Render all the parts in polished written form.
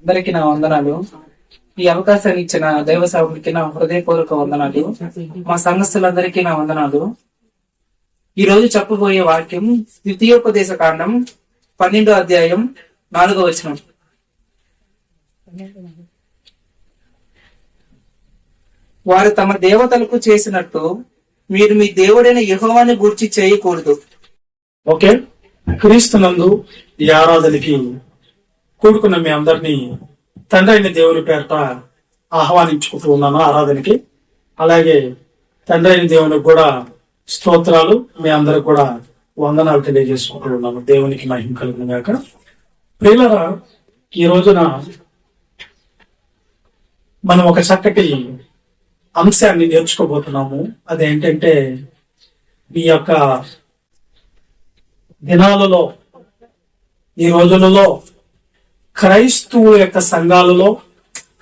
అందరికీ నా వందనాలు. ఈ అవకాశాన్ని ఇచ్చిన దైవ సేవకుడికి నా హృదయపూర్వక వందనాలు. మా సంఘస్థులందరికీ నా వందనాలు. ఈ రోజు చెప్పబోయే వాక్యం ద్వితీయోపదేశ కాండం 12వ అధ్యాయం 4వ వచనం. వారు తమ దేవతలకు చేసినట్టు మీరు మీ దేవుడైన యెహోవాని గూర్చి చేయకూడదు. ఓకే, క్రీస్తునందు ఈ ఆరాధనకి కూడుకున్న మీ అందరినీ తండ్రి అయిన దేవుని పేరట ఆహ్వానించుకుంటూ ఉన్నాను ఆరాధనకి. అలాగే తండ్రి అయిన దేవునికి కూడా స్తోత్రాలు, మీ అందరికి కూడా వందనాలు తెలియజేసుకుంటూ ఉన్నాను. దేవునికి మహిమ కలిగిన గాక. ప్రియులారా, ఈ రోజున మనం ఒక చక్కటి అంశాన్ని నేర్చుకోబోతున్నాము. అదేంటంటే ఈ యొక్క దినాలలో, ఈ రోజులలో క్రైస్తవుల యొక్క సంఘాలలో,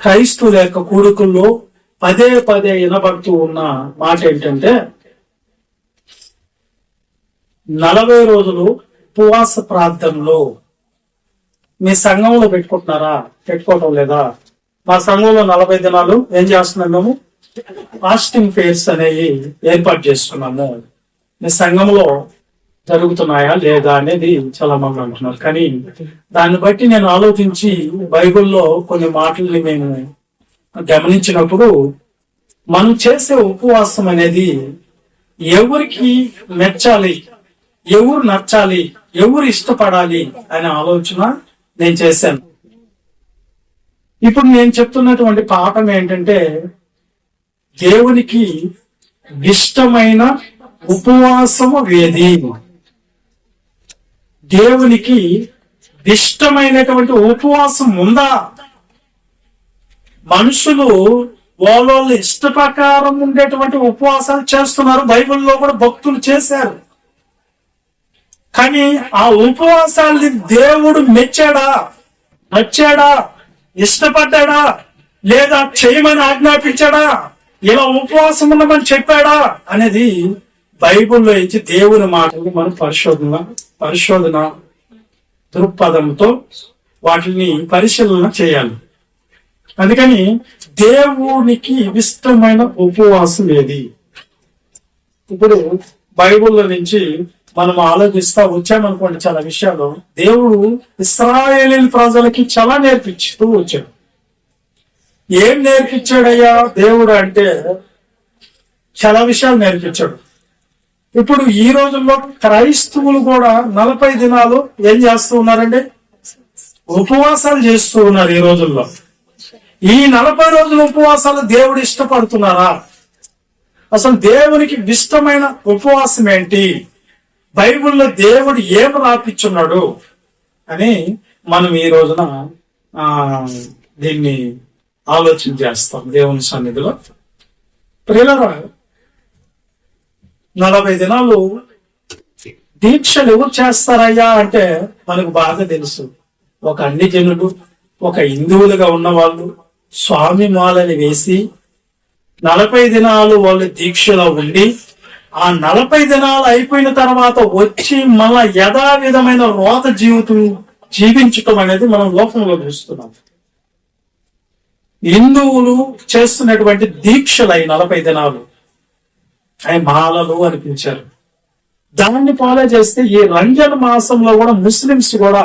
క్రైస్తవుల యొక్క కూడుకుల్లో పదే పదే వినబడుతూ ఉన్న మాట ఏంటంటే 40 రోజులు ఉపవాస ప్రార్థనలు. మీ సంఘంలో పెట్టుకుంటున్నారా? పెట్టుకోవటం లేదా? మా సంఘంలో 40 దినాలు ఏం చేస్తున్నాం? మేము ఫాస్టింగ్ ఫేర్స్ అనేవి ఏర్పాటు చేస్తున్నాము. మీ సంఘంలో జరుగుతున్నాయా లేదా అనేది చాలా మంది అంటున్నారు. కానీ దాన్ని బట్టి నేను ఆలోచించి బైబిల్లో కొన్ని మాటల్ని మేము గమనించినప్పుడు, మనం చేసే ఉపవాసం అనేది ఎవరికి మెచ్చాలి, ఎవరు నచ్చాలి, ఎవరు ఇష్టపడాలి అనే ఆలోచన నేను చేశాను. ఇప్పుడు నేను చెప్తున్నటువంటి పాఠం ఏంటంటే దేవునికి ఇష్టమైన ఉపవాసము వేది. దేవునికి ఇష్టమైనటువంటి ఉపవాసం ఉందా? మనుషులు వాళ్ళ ఇష్ట ప్రకారం ఉండేటువంటి ఉపవాసాలు చేస్తున్నారు. బైబిల్లో కూడా భక్తులు చేశారు. కానీ ఆ ఉపవాసాల్ని దేవుడు మెచ్చాడా, నచ్చాడా, ఇష్టపడ్డాడా, లేదా చేయమని ఆజ్ఞాపించాడా, ఇలా ఉపవాసం ఉండమని చెప్పాడా అనేది బైబిల్లో ఇచ్చి దేవుని మాటలు మనం పరిశోధన దృక్పథంతో వాటిని పరిశీలన చేయాలి. అందుకని దేవునికి ఇష్టమైన ఉపవాసం ఏది? ఇప్పుడు బైబిల్లో నుంచి మనం ఆలోచిస్తా వచ్చామనుకోండి, చాలా విషయాలు దేవుడు ఇశ్రాయేలు ప్రజలకి చాలా నేర్పిస్తూ వచ్చాడు. ఏం నేర్పించాడయ్యా దేవుడు అంటే చాలా విషయాలు నేర్పించాడు. ఇప్పుడు ఈ రోజుల్లో క్రైస్తవులు కూడా 40 దినాలు ఏం చేస్తూ ఉన్నారండి? ఉపవాసాలు చేస్తూ ఉన్నారు. ఈ రోజుల్లో ఈ 40 రోజుల ఉపవాసాలు దేవుడు ఇష్టపడుతున్నారా? అసలు దేవునికి ఇష్టమైన ఉపవాసం ఏంటి? బైబిల్లో దేవుడు ఏం రాపిస్తున్నాడు అని మనం ఈ రోజున దీన్ని ఆలోచన చేస్తాం దేవుని సన్నిధిలో. ప్రియులారా, 40 దినాలు దీక్షలు ఎవరు చేస్తారయ్యా అంటే మనకు బాగా తెలుసు. ఒక అన్ని జనులు, ఒక హిందువులుగా ఉన్న వాళ్ళు స్వామి మాలని వేసి 40 దినాలు వాళ్ళు దీక్షలో ఉండి, ఆ 40 దినాలు అయిపోయిన తర్వాత వచ్చి మళ్ళా యథావిధమైన రోత జీవితం జీవించటం అనేది మనం లోకంలో చూస్తున్నాం. హిందువులు చేస్తున్నటువంటి దీక్షలై 40 దినాలు అవి మాలలు అనిపించారు. దాన్ని ఫాలో చేస్తే ఈ రంజాన్ మాసంలో కూడా ముస్లిమ్స్ కూడా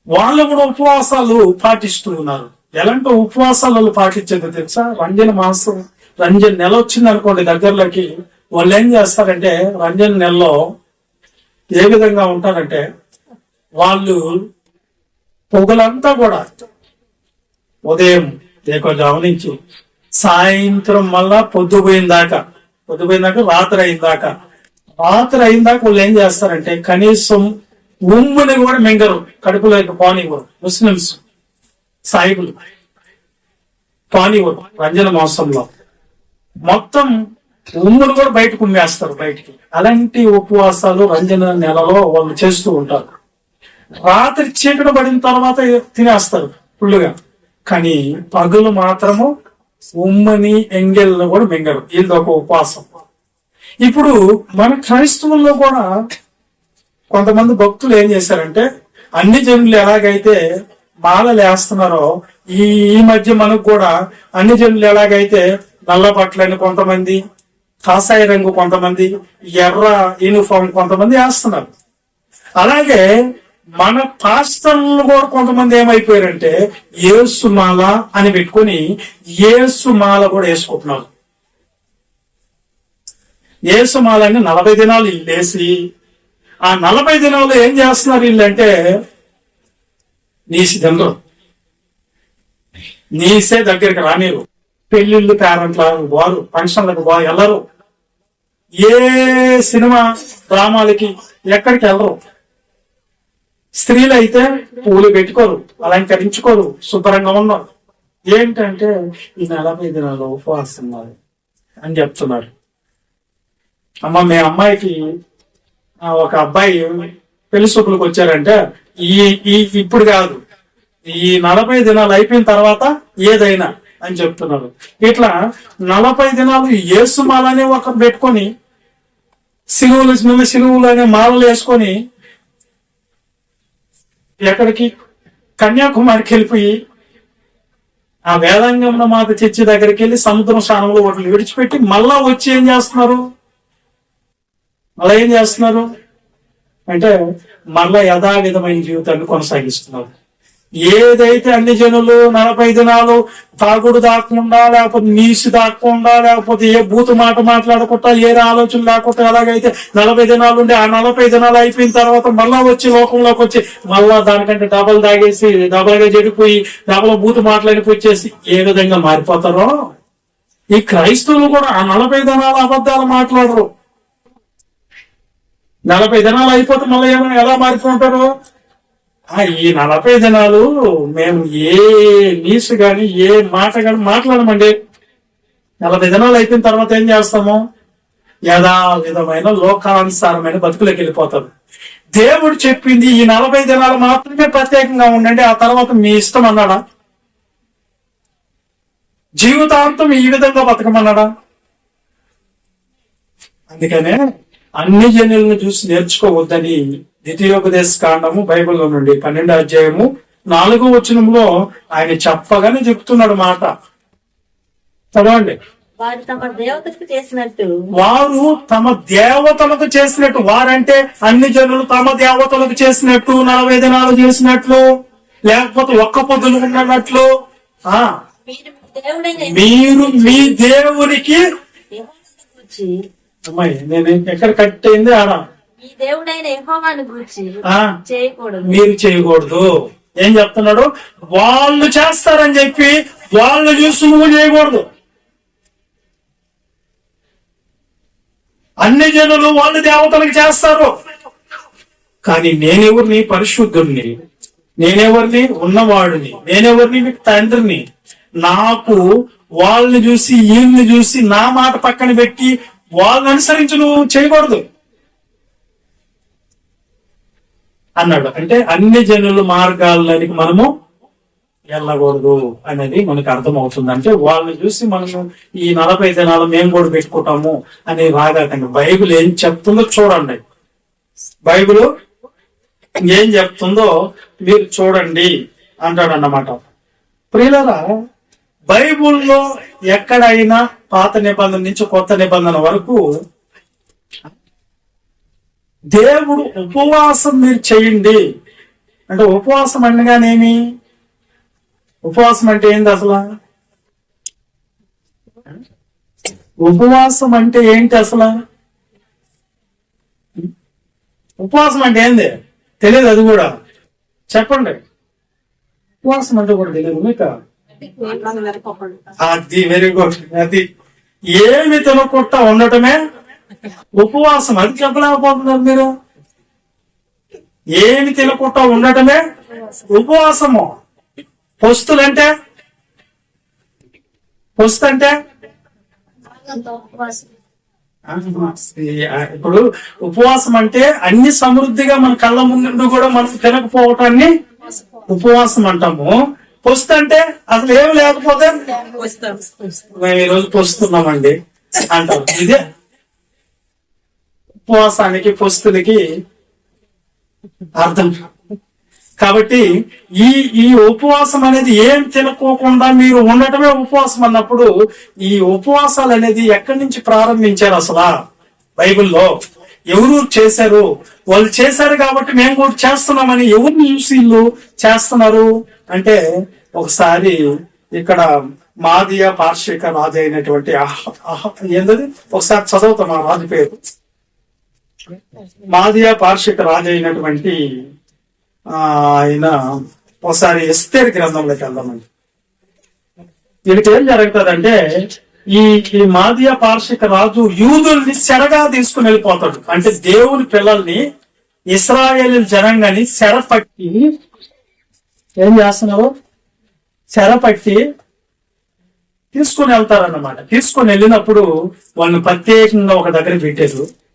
వాళ్ళు కూడా ఉపవాసాలు పాటిస్తూ ఉన్నారు. ఎలాంటి ఉపవాసాలు పాటించేది తెలుసా? రంజాన్ నెల వచ్చింది అనుకోండి దగ్గరలోకి, వాళ్ళు ఏం చేస్తారంటే రంజాన్ నెలలో ఏ విధంగా ఉంటారంటే వాళ్ళు పొగలంతా కూడా ఉదయం ఏకోజాము నుంచి సాయంత్రం మళ్ళా పొద్దుపోయిన దాకా రాత్రి అయిన దాకా వాళ్ళు ఏం చేస్తారంటే కనీసం ఉమ్ముని కూడా మింగరు, కడుపులోకి పానివ్వరు. ముస్లిమ్స్ సాయిబులు పానివ్వరు. రంజాన్ మాసంలో మొత్తం ఉమ్మును కూడా బయటకు ఉమ్మేస్తారు బయటికి. అలాంటి ఉపవాసాలు రంజాన్ నెలలో వాళ్ళు చేస్తూ ఉంటారు. రాత్రి చీకటి పడిన తర్వాత తినేస్తారు ఫుల్లుగా. కానీ పగులు మాత్రము ఉమ్మని ఎంగెల్ని కూడా మింగరు. వీళ్ళది ఒక ఉపవాసం. ఇప్పుడు మన క్రైస్తవుల్లో కూడా కొంతమంది భక్తులు ఏం చేశారంటే అన్ని జనులు ఎలాగైతే మాలలు వేస్తున్నారో ఈ ఈ మధ్య మనకు కూడా అన్ని జనులు ఎలాగైతే నల్ల బట్టలని కొంతమంది, కాషాయ రంగు కొంతమంది, ఎర్ర యూనిఫామ్ కొంతమంది వేస్తున్నారు. అలాగే మన పాస్టర్లు కూడా కొంతమంది ఏమైపోయారంటే యేసు మాల అని పెట్టుకొని యేసు మాల కూడా వేసుకుంటున్నారు. యేసు మాలని 40 దినాలు వేసి ఆ 40 దినాలు ఏం చేస్తున్నారు వీళ్ళంటే నీసి తినరు, నీసే దగ్గరికి రానిరు, పెళ్లిళ్ళు పేరెంట్లకు వారు, ఫంక్షన్లకు వెళ్ళరు, ఏ సినిమా డ్రామాలకి ఎక్కడికి వెళ్ళరు. స్త్రీలు అయితే పూలు పెట్టుకోరు, అలంకరించుకోరు, శుభ్రంగా ఉన్నారు. ఏంటంటే ఈ 40 దినాలు ఉపవాసం అని చెప్తున్నారు. అమ్మ మీ అమ్మాయికి ఒక అబ్బాయి పెళ్లి చూపులకు వచ్చారంటే ఇప్పుడు కాదు, ఈ 40 దినాలు అయిపోయిన తర్వాత ఏదైనా అని చెప్తున్నారు. ఇట్లా 40 దినాలు యేసు మాలనే ఒకరు పెట్టుకొని సిలువులు అనే మాలలు వేసుకొని ఎక్కడికి కన్యాకుమారికి వెళ్ళిపోయి ఆ వేదాంగంలో మాత చర్చి దగ్గరికి వెళ్ళి సముద్రం స్నానంలో వాటిని విడిచిపెట్టి మళ్ళా వచ్చి ఏం చేస్తున్నారు అంటే మళ్ళా యథావిధమైన జీవితాన్ని కొనసాగిస్తున్నారు. ఏదైతే అన్ని జనులు 40 దినాలు తాగుడు దాక్కుండా, లేకపోతే నీసి దాక్కుండా, లేకపోతే ఏ బూతు మాట మాట్లాడకుండా, ఏ ఆలోచన లేకుండా ఎలాగైతే 40 దినాలు ఉండి ఆ 40 దినాలు అయిపోయిన తర్వాత మళ్ళా వచ్చి లోకంలోకి వచ్చి మళ్ళా దానికంటే డబల్ తాగేసి డబల్ గా చెడిపోయి డబల్ బూతు మాట్లాడిపోయి వచ్చేసి ఏ విధంగా మారిపోతారో ఈ క్రైస్తవులు కూడా ఆ 40 దినాలు అబద్ధాలు మాట్లాడరు. 40 దినాలు అయిపోతే మళ్ళీ ఏమైనా ఎలా మారిపోతారు? ఈ 40 దినాలు మేము ఏ నీసు గాని ఏ మాట గాని మాట్లాడమండి. 40 దినాలు అయిపోయిన తర్వాత ఏం చేస్తాము? యథావిధమైన లోకానుసారమైన బతుకులోకి వెళ్ళిపోతారు. దేవుడు చెప్పింది ఈ 40 దినాలు మాత్రమే ప్రత్యేకంగా ఉండండి, ఆ తర్వాత మీ ఇష్టం అన్నాడా? జీవితాంతం ఈ విధంగా బతకమన్నాడా? అందుకనే అన్ని జనులను చూసి నేర్చుకోవద్దని ద్వితీయోపదేశ కాండము బైబిల్లో నుండి 12వ అధ్యాయము 4వ వచనంలో ఆయన చెప్పగానే చెప్తున్నాడు మాట. చదవండి. వారు తమ దేవతలకు చేసినట్టు, వారంటే అన్ని జనులు తమ దేవతలకు చేసినట్టు 40 దినాలు చేసినట్లు, లేకపోతే ఒక్క పొద్దులు ఉన్నట్లు మీరు మీ దేవునికి అమ్మాయి నేను ఎక్కడ కట్టయింది ఆడ మీ దేవుడైన యెహోవాను గురించి చేయకూడదు, మీరు చేయకూడదు. ఏం చెప్తున్నాడు? వాళ్ళు చేస్తారని చెప్పి వాళ్ళు చూసి నువ్వు చేయకూడదు. అన్ని జనులు వాళ్ళు దేవతలకు చేస్తారు, కానీ నేనెవరిని? పరిశుద్ధుణ్ణి. నేనెవరిని? ఉన్నవాడిని. నేనెవరిని? మీకు తండ్రిని. నాకు వాళ్ళని చూసి వీళ్ళని చూసి నా మాట పక్కన పెట్టి వాళ్ళని అనుసరించి నువ్వు చేయకూడదు అన్నాడు. అంటే అన్ని జనుల మార్గాలకి మనము వెళ్ళకూడదు అనేది మనకు అర్థమవుతుంది. అంటే వాళ్ళని చూసి మనము ఈ 40 దినాలు మేము కూడా పెట్టుకుంటాము అని రాగాకండి. బైబిల్ ఏం చెప్తుందో చూడండి. బైబిల్ ఏం చెప్తుందో మీరు చూడండి అంటాడు అన్నమాట. ప్రియులారా, బైబిల్లో ఎక్కడైనా పాత నిబంధన నుంచి కొత్త నిబంధన వరకు దేవుడు ఉపవాసం మీరు చేయండి అంటే, ఉపవాసం అనగానేమి? ఉపవాసం అంటే ఏంది అసలు? ఉపవాసం అంటే ఏంటి అసలు? ఉపవాసం అంటే ఏంది తెలియదు. అది కూడా చెప్పండి. ఉపవాసం అంటే కూడా తెలియదు మీకు? అది వెరీ గుడ్. అది ఏమి తినకుండా ఉండటమే ఉపవాసం. అది చెప్పలేకపోతున్నారు మీరు. ఏమి తినకుండా ఉండటమే ఉపవాసము. పొస్తులంటే ఇప్పుడు ఉపవాసం అంటే అన్ని సమృద్ధిగా మన కళ్ళ ముందు కూడా మనం తినకపోవటాన్ని ఉపవాసం అంటాము. పొస్తు అంటే అసలు ఏమి లేకపోతే మేము ఈరోజు పొస్తున్నామండి అంటారు. ఇదే ఉపవాసానికి పొస్తులకి అర్థం. కాబట్టి ఈ ఈ ఉపవాసం అనేది ఏం తినకోకుండా మీరు ఉండటమే ఉపవాసం అన్నప్పుడు ఈ ఉపవాసాలు అనేది ఎక్కడి నుంచి ప్రారంభించారు అసలు బైబిల్లో ఎవరు చేశారు? వాళ్ళు చేశారు కాబట్టి మేము కూడా చేస్తున్నామని ఎవరిని చూసి వీళ్ళు చేస్తున్నారు అంటే, ఒకసారి ఇక్కడ మాదియా పార్శ్విక రాజు అయినటువంటి ఏంటది ఒకసారి చదువుతాం ఆ రాజు పేరు. మాదియా పార్శ్విక రాజు అయినటువంటి ఆయన ఒకసారి ఎస్తేర్ గ్రంథంలోకి వెళ్దామండి. వీళ్ళకి ఏం జరుగుతుందంటే ఈ మాదియా పార్శ్విక రాజు యూదుల్ని చెరగా తీసుకుని వెళ్ళిపోతాడు. అంటే దేవుని పిల్లల్ని ఇశ్రాయేలు జనాంగాన్ని చెరపట్టి ఏం చేస్తున్నారు? చెరపట్టి తీసుకుని వెళ్తారన్నమాట. తీసుకుని వెళ్ళినప్పుడు వాళ్ళని ప్రత్యేకంగా ఒక దగ్గర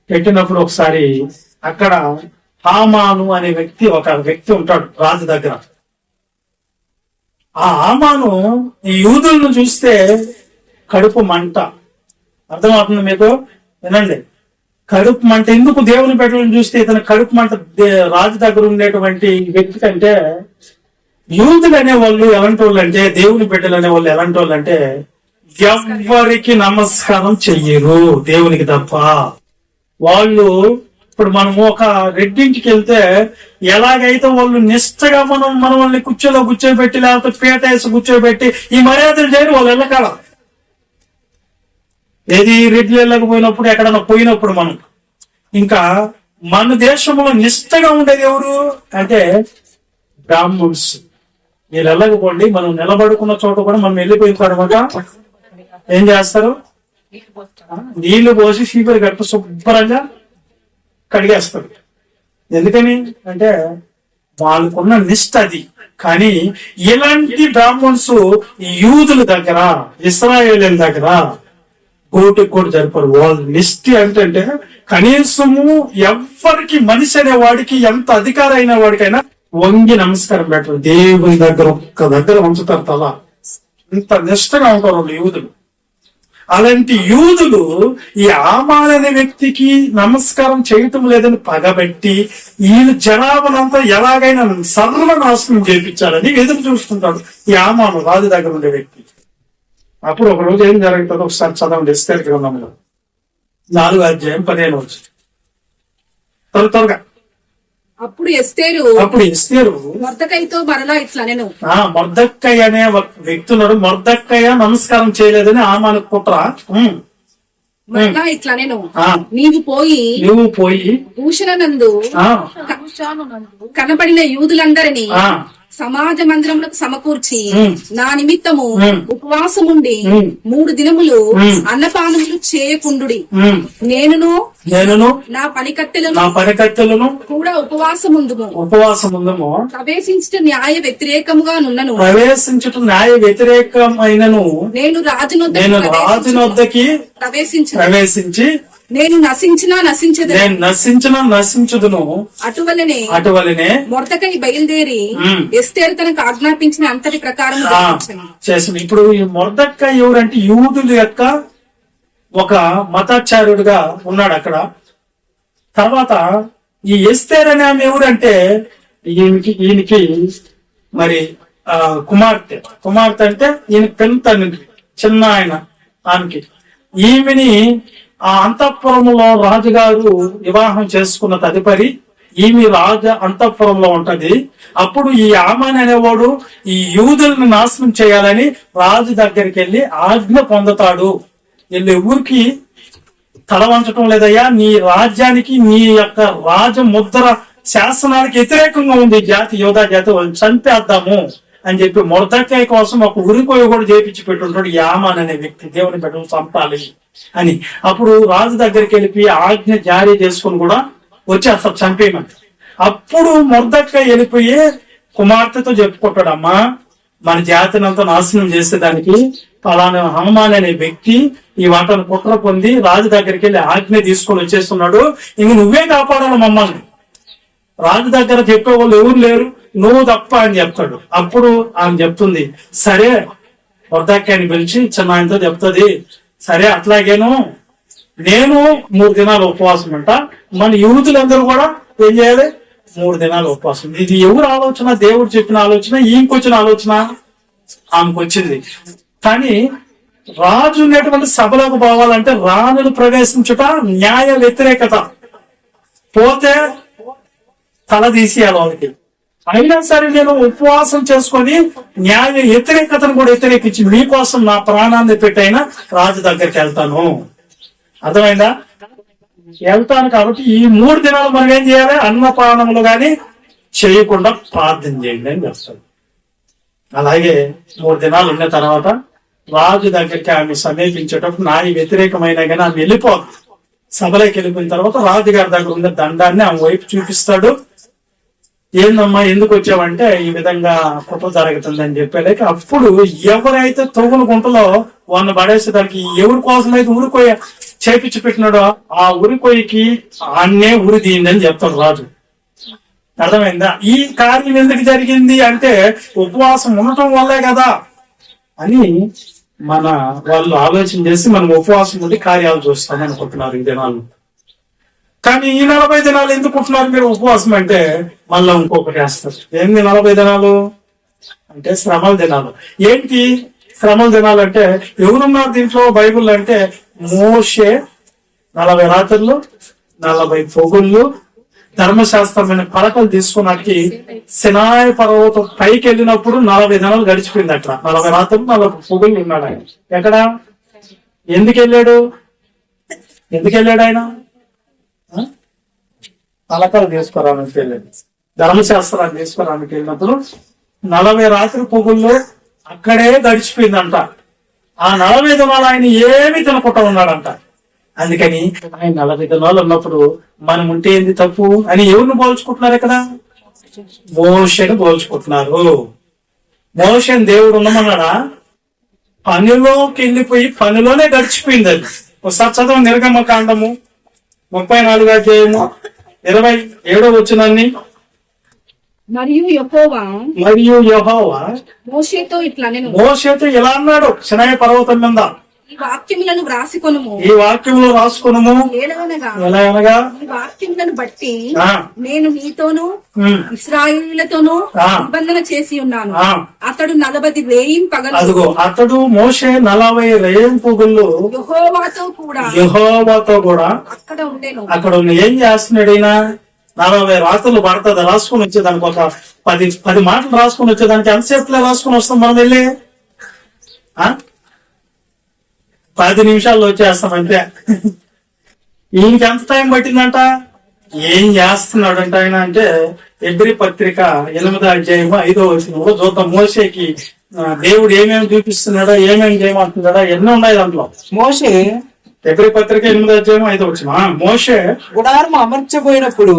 పెట్టినప్పుడు ఒకసారి అక్కడ హామాను అనే ఒక వ్యక్తి ఉంటాడు రాజు దగ్గర. ఆ హామాను ఈ యూదులను చూస్తే కడుపు మంట. అర్థమవుతుంది మీకు? వినండి, కడుపు మంట. ఎందుకు దేవుని బిడ్డలను చూస్తే ఇతను కడుపు మంట? రాజు దగ్గర ఉండేటువంటి వ్యక్తి కంటే యూదులు అనేవాళ్ళు ఎలాంటి వాళ్ళు అంటే, దేవుని బిడ్డలు అనేవాళ్ళు ఎలాంటి వాళ్ళు అంటే, ఎవ్వరికి నమస్కారం చెయ్యరు దేవునికి తప్ప. వాళ్ళు ఇప్పుడు మనము ఒక రెడ్డింటికి వెళ్తే ఎలాగైతే వాళ్ళు నిష్టగా మనల్ని కుర్చీలో కూర్చోబెట్టి లేకపోతే పీట వేసి కూర్చోబెట్టి ఈ మర్యాదలు చేయరు వాళ్ళు వెళ్ళకాల. ఏది రెడ్లు వెళ్ళకపోయినప్పుడు ఎక్కడన్నా పోయినప్పుడు మనం ఇంకా మన దేశంలో నిష్టగా ఉండేది ఎవరు అంటే బ్రాహ్మణ్స్. వీళ్ళు వెళ్ళకపోండి, మనం నిలబడుకున్న చోట కూడా మనం వెళ్ళిపోయిన తర్వాత ఏం చేస్తారు? నీళ్లు పోసి చీపురు కట్టు శుభ్రంగా కడిగేస్తారు. ఎందుకని అంటే వాళ్ళకున్న నిష్ట అది. కానీ ఇలాంటి బ్రాహ్మణ్స్ యూదుల దగ్గర, ఇశ్రాయేలీయుల దగ్గర కోటికి కూడా జరిపారు. వాళ్ళు నిష్టి అంటే కనీసము ఎవ్వరికి, మనిషి అనే వాడికి ఎంత అధికారం అయిన వాడికైనా వంగి నమస్కారం పెట్టరు. దేవుని దగ్గర ఒక్క దగ్గర ఉంచుతారు తల. ఇంత నిష్టగా ఉంటారు వాళ్ళు యూదులు. అలాంటి యూదులు ఈ ఆమాన్ అనే వ్యక్తికి నమస్కారం చేయటం లేదని పగబెట్టి ఈయన జనాభానంతా ఎలాగైనా సర్వనాశనం చేయించాలని ఎదురు చూస్తుంటాడు ఈ ఆమాను రాజు దగ్గర ఉండే వ్యక్తి. అప్పుడు ఒక రోజు ఏం జరుగుతుందో ఒకసారి చదవండి. ఎస్తేర్ గ్రంథంలో 4వ అధ్యాయం 15వ వచనం. త్వరగా. అప్పుడు ఎస్తేరు మొర్దెకైతో మరలా ఇట్లా నేను మొర్దెకై అనే వ్యక్తులను మొర్దెకై నమస్కారం చేయలేదని ఆమెను కుట్ర. మరలా ఇట్లా నేను నీవు పోయి భూషణనందు కనబడిన యూదులందరినీ సమాజ మందిరములకు సమకూర్చి నా నిమిత్తము ఉపవాసముండి 3 దినములు అన్నపానములు చేయకుండుడి. నేనును నా పనికత్తెలను కూడా ఉపవాసముందుము. ప్రవేశించుట న్యాయ వ్యతిరేకమైనను నేను రాజునొద్దకి ప్రవేశించి నేను నశించుదును. అటువలనే మొర్దెకై బయలుదేరి ఎస్తేరు తనకు ఆజ్ఞాపించిన అంతటి ప్రకారం చేసిన. ఇప్పుడు ఈ మొర్దెకై ఎవరంటే యూదుల యొక్క ఒక మతాచార్యుడిగా ఉన్నాడు అక్కడ. తర్వాత ఈ ఎస్తేర్ అనే ఆమె ఎవరంటే ఈయనకి మరి కుమార్తె అంటే ఈయన పెద్ద చిన్న ఆయన ఆమెకి. ఈమెని ఆ అంతఃపురంలో రాజుగారు వివాహం చేసుకున్న తదుపరి ఈమె రాజ అంతఃపురంలో ఉంటది. అప్పుడు ఈ ఆమాన్ అనేవాడు ఈ యూదులను నాశనం చేయాలని రాజు దగ్గరికి వెళ్ళి ఆజ్ఞ పొందుతాడు. వీళ్ళు ఎవరికి తల వంచటం లేదయ్యా, నీ రాజ్యానికి నీ యొక్క రాజముద్ర శాసనానికి వ్యతిరేకంగా ఉంది జాతి, యోధా జాతి, వాళ్ళని చంపేద్దాము అని చెప్పి మొర్దెకై కోసం ఒక ఉరికోయ కూడా చేపించి పెట్టుంటాడు ఈ ఆమాన్ అనే వ్యక్తి. దేవుని బిడ్డను చంపాలి అని. అప్పుడు రాజు దగ్గరికి వెళ్ళి ఆజ్ఞ జారీ చేసుకుని కూడా వచ్చి అసలు చంపేయమంట. అప్పుడు మొర్దెకై వెళ్ళిపోయి కుమార్తెతో చెప్పుకుంటాడు, అమ్మా మన జాతిని అంతా నాశనం చేసేదానికి పలానా హనుమాన్ అనే వ్యక్తి ఈ వాటను కుట్ర పొంది రాజు దగ్గరికి వెళ్ళి ఆజ్ఞ తీసుకొని వచ్చేస్తున్నాడు, ఇంక నువ్వే కాపాడాలి మమ్మల్ని. రాజు దగ్గర చెప్పేవాళ్ళు ఎవరు లేరు, నువ్వు తప్ప అని చెప్తాడు. అప్పుడు ఆమె చెప్తుంది, సరే మొర్దెకైని పిలిచి చిన్న ఆయనతో చెప్తుంది, సరే అట్లాగేను నేను 3 దినాలు ఉపవాసం అంట, మన యూదులందరూ కూడా ఏం చేయాలి, 3 దినాలు ఉపవాసం. ఇది ఎవరు ఆలోచన? దేవుడు చెప్పిన ఆలోచన, ఈయనకొచ్చిన ఆలోచన ఆమెకు వచ్చింది. కానీ రాజు ఉన్నటువంటి సభలకు పోవాలంటే రాణులు ప్రవేశించుట న్యాయ వ్యతిరేకత, పోతే తల తీసేయాలి వాళ్ళకి. అయినా సరే నేను ఉపవాసం చేసుకొని న్యాయ వ్యతిరేకతను కూడా వ్యతిరేకించి మీకోసం నా ప్రాణాన్ని పెట్టైనా రాజు దగ్గరికి వెళ్తాను. అర్థమైందా? వెళ్తాను. కాబట్టి ఈ 3 దినాలు మనం ఏం చేయాలి? అన్నపానములు గాని చేయకుండా ప్రార్థన చేయండి అని చెప్తాడు. అలాగే 3 దినాలు ఉన్న తర్వాత రాజు దగ్గరికి ఆమె సమీపించేటప్పుడు న్యాయ వ్యతిరేకమైన కానీ ఆమె వెళ్ళిపోదు. సభలోకి వెళ్ళిపోయిన తర్వాత రాజుగారి దగ్గర ఉన్న దండాన్ని ఆమె వైపు చూపిస్తాడు. ఏందమ్మా ఎందుకు వచ్చావంటే ఈ విధంగా కృప జరుగుతుందని చెప్పలేక అప్పుడు ఎవరైతే తొవ్వుల గుంటలో వాళ్ళని పడేసేదానికి ఎవరి కోసం అయితే ఉరికొయ్య చేపించి పెట్టినాడో ఆ ఉరికొయ్యకి ఆన్నే ఉరి తీయండి చెప్తాడు రాజు. అర్థమైందా? ఈ కార్యం ఎందుకు జరిగింది అంటే ఉపవాసం ఉండటం వల్లే కదా అని మన వాళ్ళు ఆలోచన చేసి మనం ఉపవాసం ఉండి కార్యాలు చూస్తాం అనుకుంటున్నారు ఈ దినాలు. కానీ ఈ 40 దినాలు ఎందుకు ఉంటున్నారు మీరు ఉపవాసం అంటే మళ్ళీ ఇంకొకటి వేస్తారు. ఏంది 40 దినాలు అంటే శ్రమల దినాలు. ఏంటి శ్రమల దినాలు అంటే ఎవరున్నారు దీంట్లో బైబుల్ అంటే మోషే 40 రాత్రులు 40 పొగుళ్ళు ధర్మశాస్త్రమైన పలకలు తీసుకున్నట్టు సినాయి పర్వతం పైకి వెళ్ళినప్పుడు 40 దినాలు గడిచిపోయింది. అట్లా 40 రాత్రులు 40 పొగుళ్ళు ఉన్నాడు ఆయన. ఎక్కడ ఎందుకు వెళ్ళాడు ఆయన? పలకలు తీసుకురానికి వెళ్ళాడు, ధర్మశాస్త్రాన్ని తీసుకురానికి వెళ్ళినప్పుడు 40 రాత్రి పొగుళ్ళు అక్కడే గడిచిపోయిందంట. ఆ 40 దినాలు ఆయన ఏమి తినకుండా ఉన్నాడంట. అందుకని ఆయన 40 దినాలు ఉన్నప్పుడు మనం ఉంటే ఏంది తప్పు అని ఎవరిని పోల్చుకుంటున్నారు? ఇక్కడ మోషేని పోల్చుకుంటున్నారు. మోషేని దేవుడు ఉండమన్నాడా? పనిలోకి వెళ్ళిపోయి పనిలోనే గడిచిపోయింది. అది ఒకసారి చదవం నిర్గమ కాండము 34 అధ్యాయము 27వ వచనాన్ని. మరియు యెహోవా మోషేతో ఇలా అన్నాడు సినాయి పర్వతం మీద, ఈ వాక్యములను వ్రాసికొనుము, ఈ వాక్యంలో రాసుకొనుము. ఎలా అనగా ఈ వాక్యములను బట్టి నేను నీతోను ఇశ్రాయేలులతోనూ నిబంధన చేసి ఉన్నాను. అతడు 40 రేయిం పగలు, అదిగో అతడు మోషే 40 రేయిం పగళ్ళు యెహోవాతో కూడా అక్కడ ఉండేను. అక్కడ ఏం చేస్తున్నాడు ఈయన? 40 రాత్రులు పడుతుంది రాసుకుని వచ్చేదానికి. ఒక 10 మాటలు రాసుకుని వచ్చేదానికి ఎంతసేపులో రాసుకుని వస్తాం మనం వెళ్ళి? 10 నిమిషాల్లో వచ్చేస్తాం అంతే. ఈయనకి ఎంత టైం పట్టిందంట? ఏం చేస్తున్నాడంట ఆయన అంటే హెబ్రీ పత్రిక 8వ అధ్యాయము 5వ వచనంలో చూద్దాం. మోషేకి దేవుడు ఏమేమి చూపిస్తున్నాడో, ఏమేమి చేయమంటున్నాడో ఎన్నో ఉన్నాయి దాంట్లో. మోషే హెబ్రీ పత్రిక 8వ అధ్యాయం 5వ వచనం. మోషే గుడారము అమర్చబోయినప్పుడు,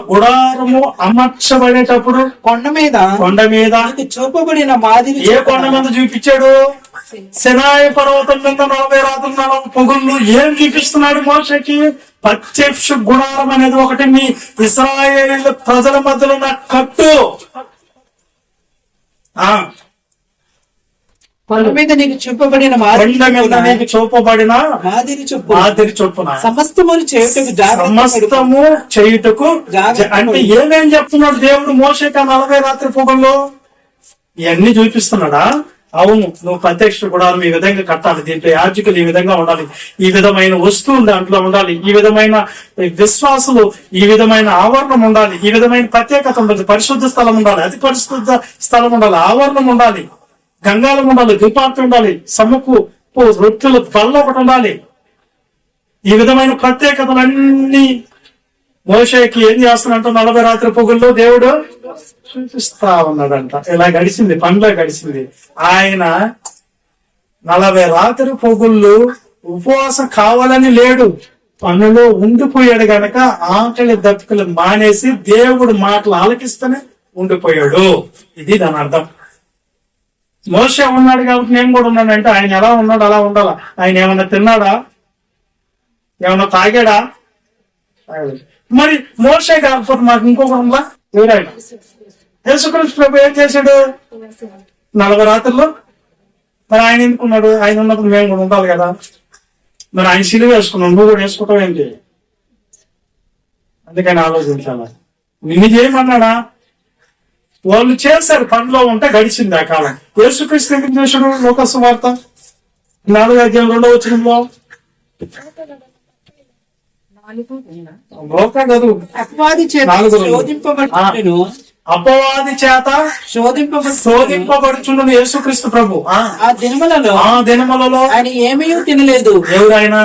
గుడారము అమర్చబడేటప్పుడు కొండ మీద చూపబడిన మాదిరి. ఏ కొండ మీద చూపించాడు? సినాయి పర్వతం మీద 40 రాత్రులు 40 పొగుళ్ళు. ఏం చూపిస్తున్నాడు మోషేకి? ప్రత్యక్ష గుడారం అనేది ఒకటి మీ ఇశ్రాయేలు ప్రజల మధ్యలో ఉన్న కట్టు. కొండ మీద నీకు చూపబడిన మాదిరి చొప్పున సమస్తము చేయుటకు అంటే ఏమేం చెప్తున్నాడు దేవుడు మోషేకి 40 రాత్రి పొగల్లో? ఇవన్నీ చూపిస్తున్నాడా? అవును, నువ్వు ప్రత్యక్ష గుడారం ఈ విధంగా కట్టాలి, దీంట్లో యాజకులు ఈ విధంగా ఉండాలి, ఈ విధమైన వస్తువులు దాంట్లో ఉండాలి, ఈ విధమైన విశ్వాసులు ఈ విధమైన ఆవరణం ఉండాలి, ఈ విధమైన ప్రత్యేకత ఉండాలి, పరిశుద్ధ స్థలం ఉండాలి, అతి పరిశుద్ధ స్థలం ఉండాలి, ఆవరణం ఉండాలి, గంగాలం ఉండాలి, ద్విపార్తి ఉండాలి, సముకు రొట్టెల బల్ల ఒకటి ఉండాలి. ఈ విధమైన ప్రత్యేకతలన్నీ మోషేకి ఏం చేస్తున్నట్టు 40 రాత్రి పొగుల్లో దేవుడు చూపిస్తా ఉన్నాడంట. ఇలా గడిచింది, పనిలో గడిచింది. ఆయన 40 రాత్రి పొగుళ్ళు ఉపవాసం కావాలని లేడు, పనులో ఉండిపోయాడు గనక ఆకలి దప్పికలు మానేసి దేవుడు మాటలు ఆలకిస్తూనే ఉండిపోయాడు. ఇది దాని అర్థం. మోషే ఉన్నాడు కాబట్టి నేను కూడా ఉన్నానంటే ఆయన ఎలా ఉన్నాడు అలా ఉండాలా. ఆయన ఏమన్నా తిన్నాడా? ఏమన్నా తాగాడా? మరి మోషే కాకపోతే మాకు ఇంకొక ఉందా? వేరాడు. యేసుక్రీస్తు ప్రభు ఏం చేశాడు 40 రాత్రుల్లో? మరి ఆయన ఎందుకున్నాడు? ఆయన ఉన్నప్పుడు మేము కూడా ఉండాలి కదా. మరి ఆయన సిలువ వేసుకున్నాడు, నువ్వు కూడా వేసుకుంటావు ఏంటి? అందుకని ఆలోచించాలి. నిన్ను చేయమన్నాడా? వాళ్ళు చేశారు, పనిలో ఉంటే గడిచింది ఆ కాలం. యేసుక్రీస్తు ఎందుకు చేశాడు? లోకాసు వార్త 4:2 లోకా చదువు. అపవాది చేత 4 శోధింపబడుచుండును. అపవాది చేత శోధింపబడుచుండును యేసుక్రీస్తు ప్రభు. ఆ దినములలో ఆయన ఏమీ తినలేదు. ఎవరైనా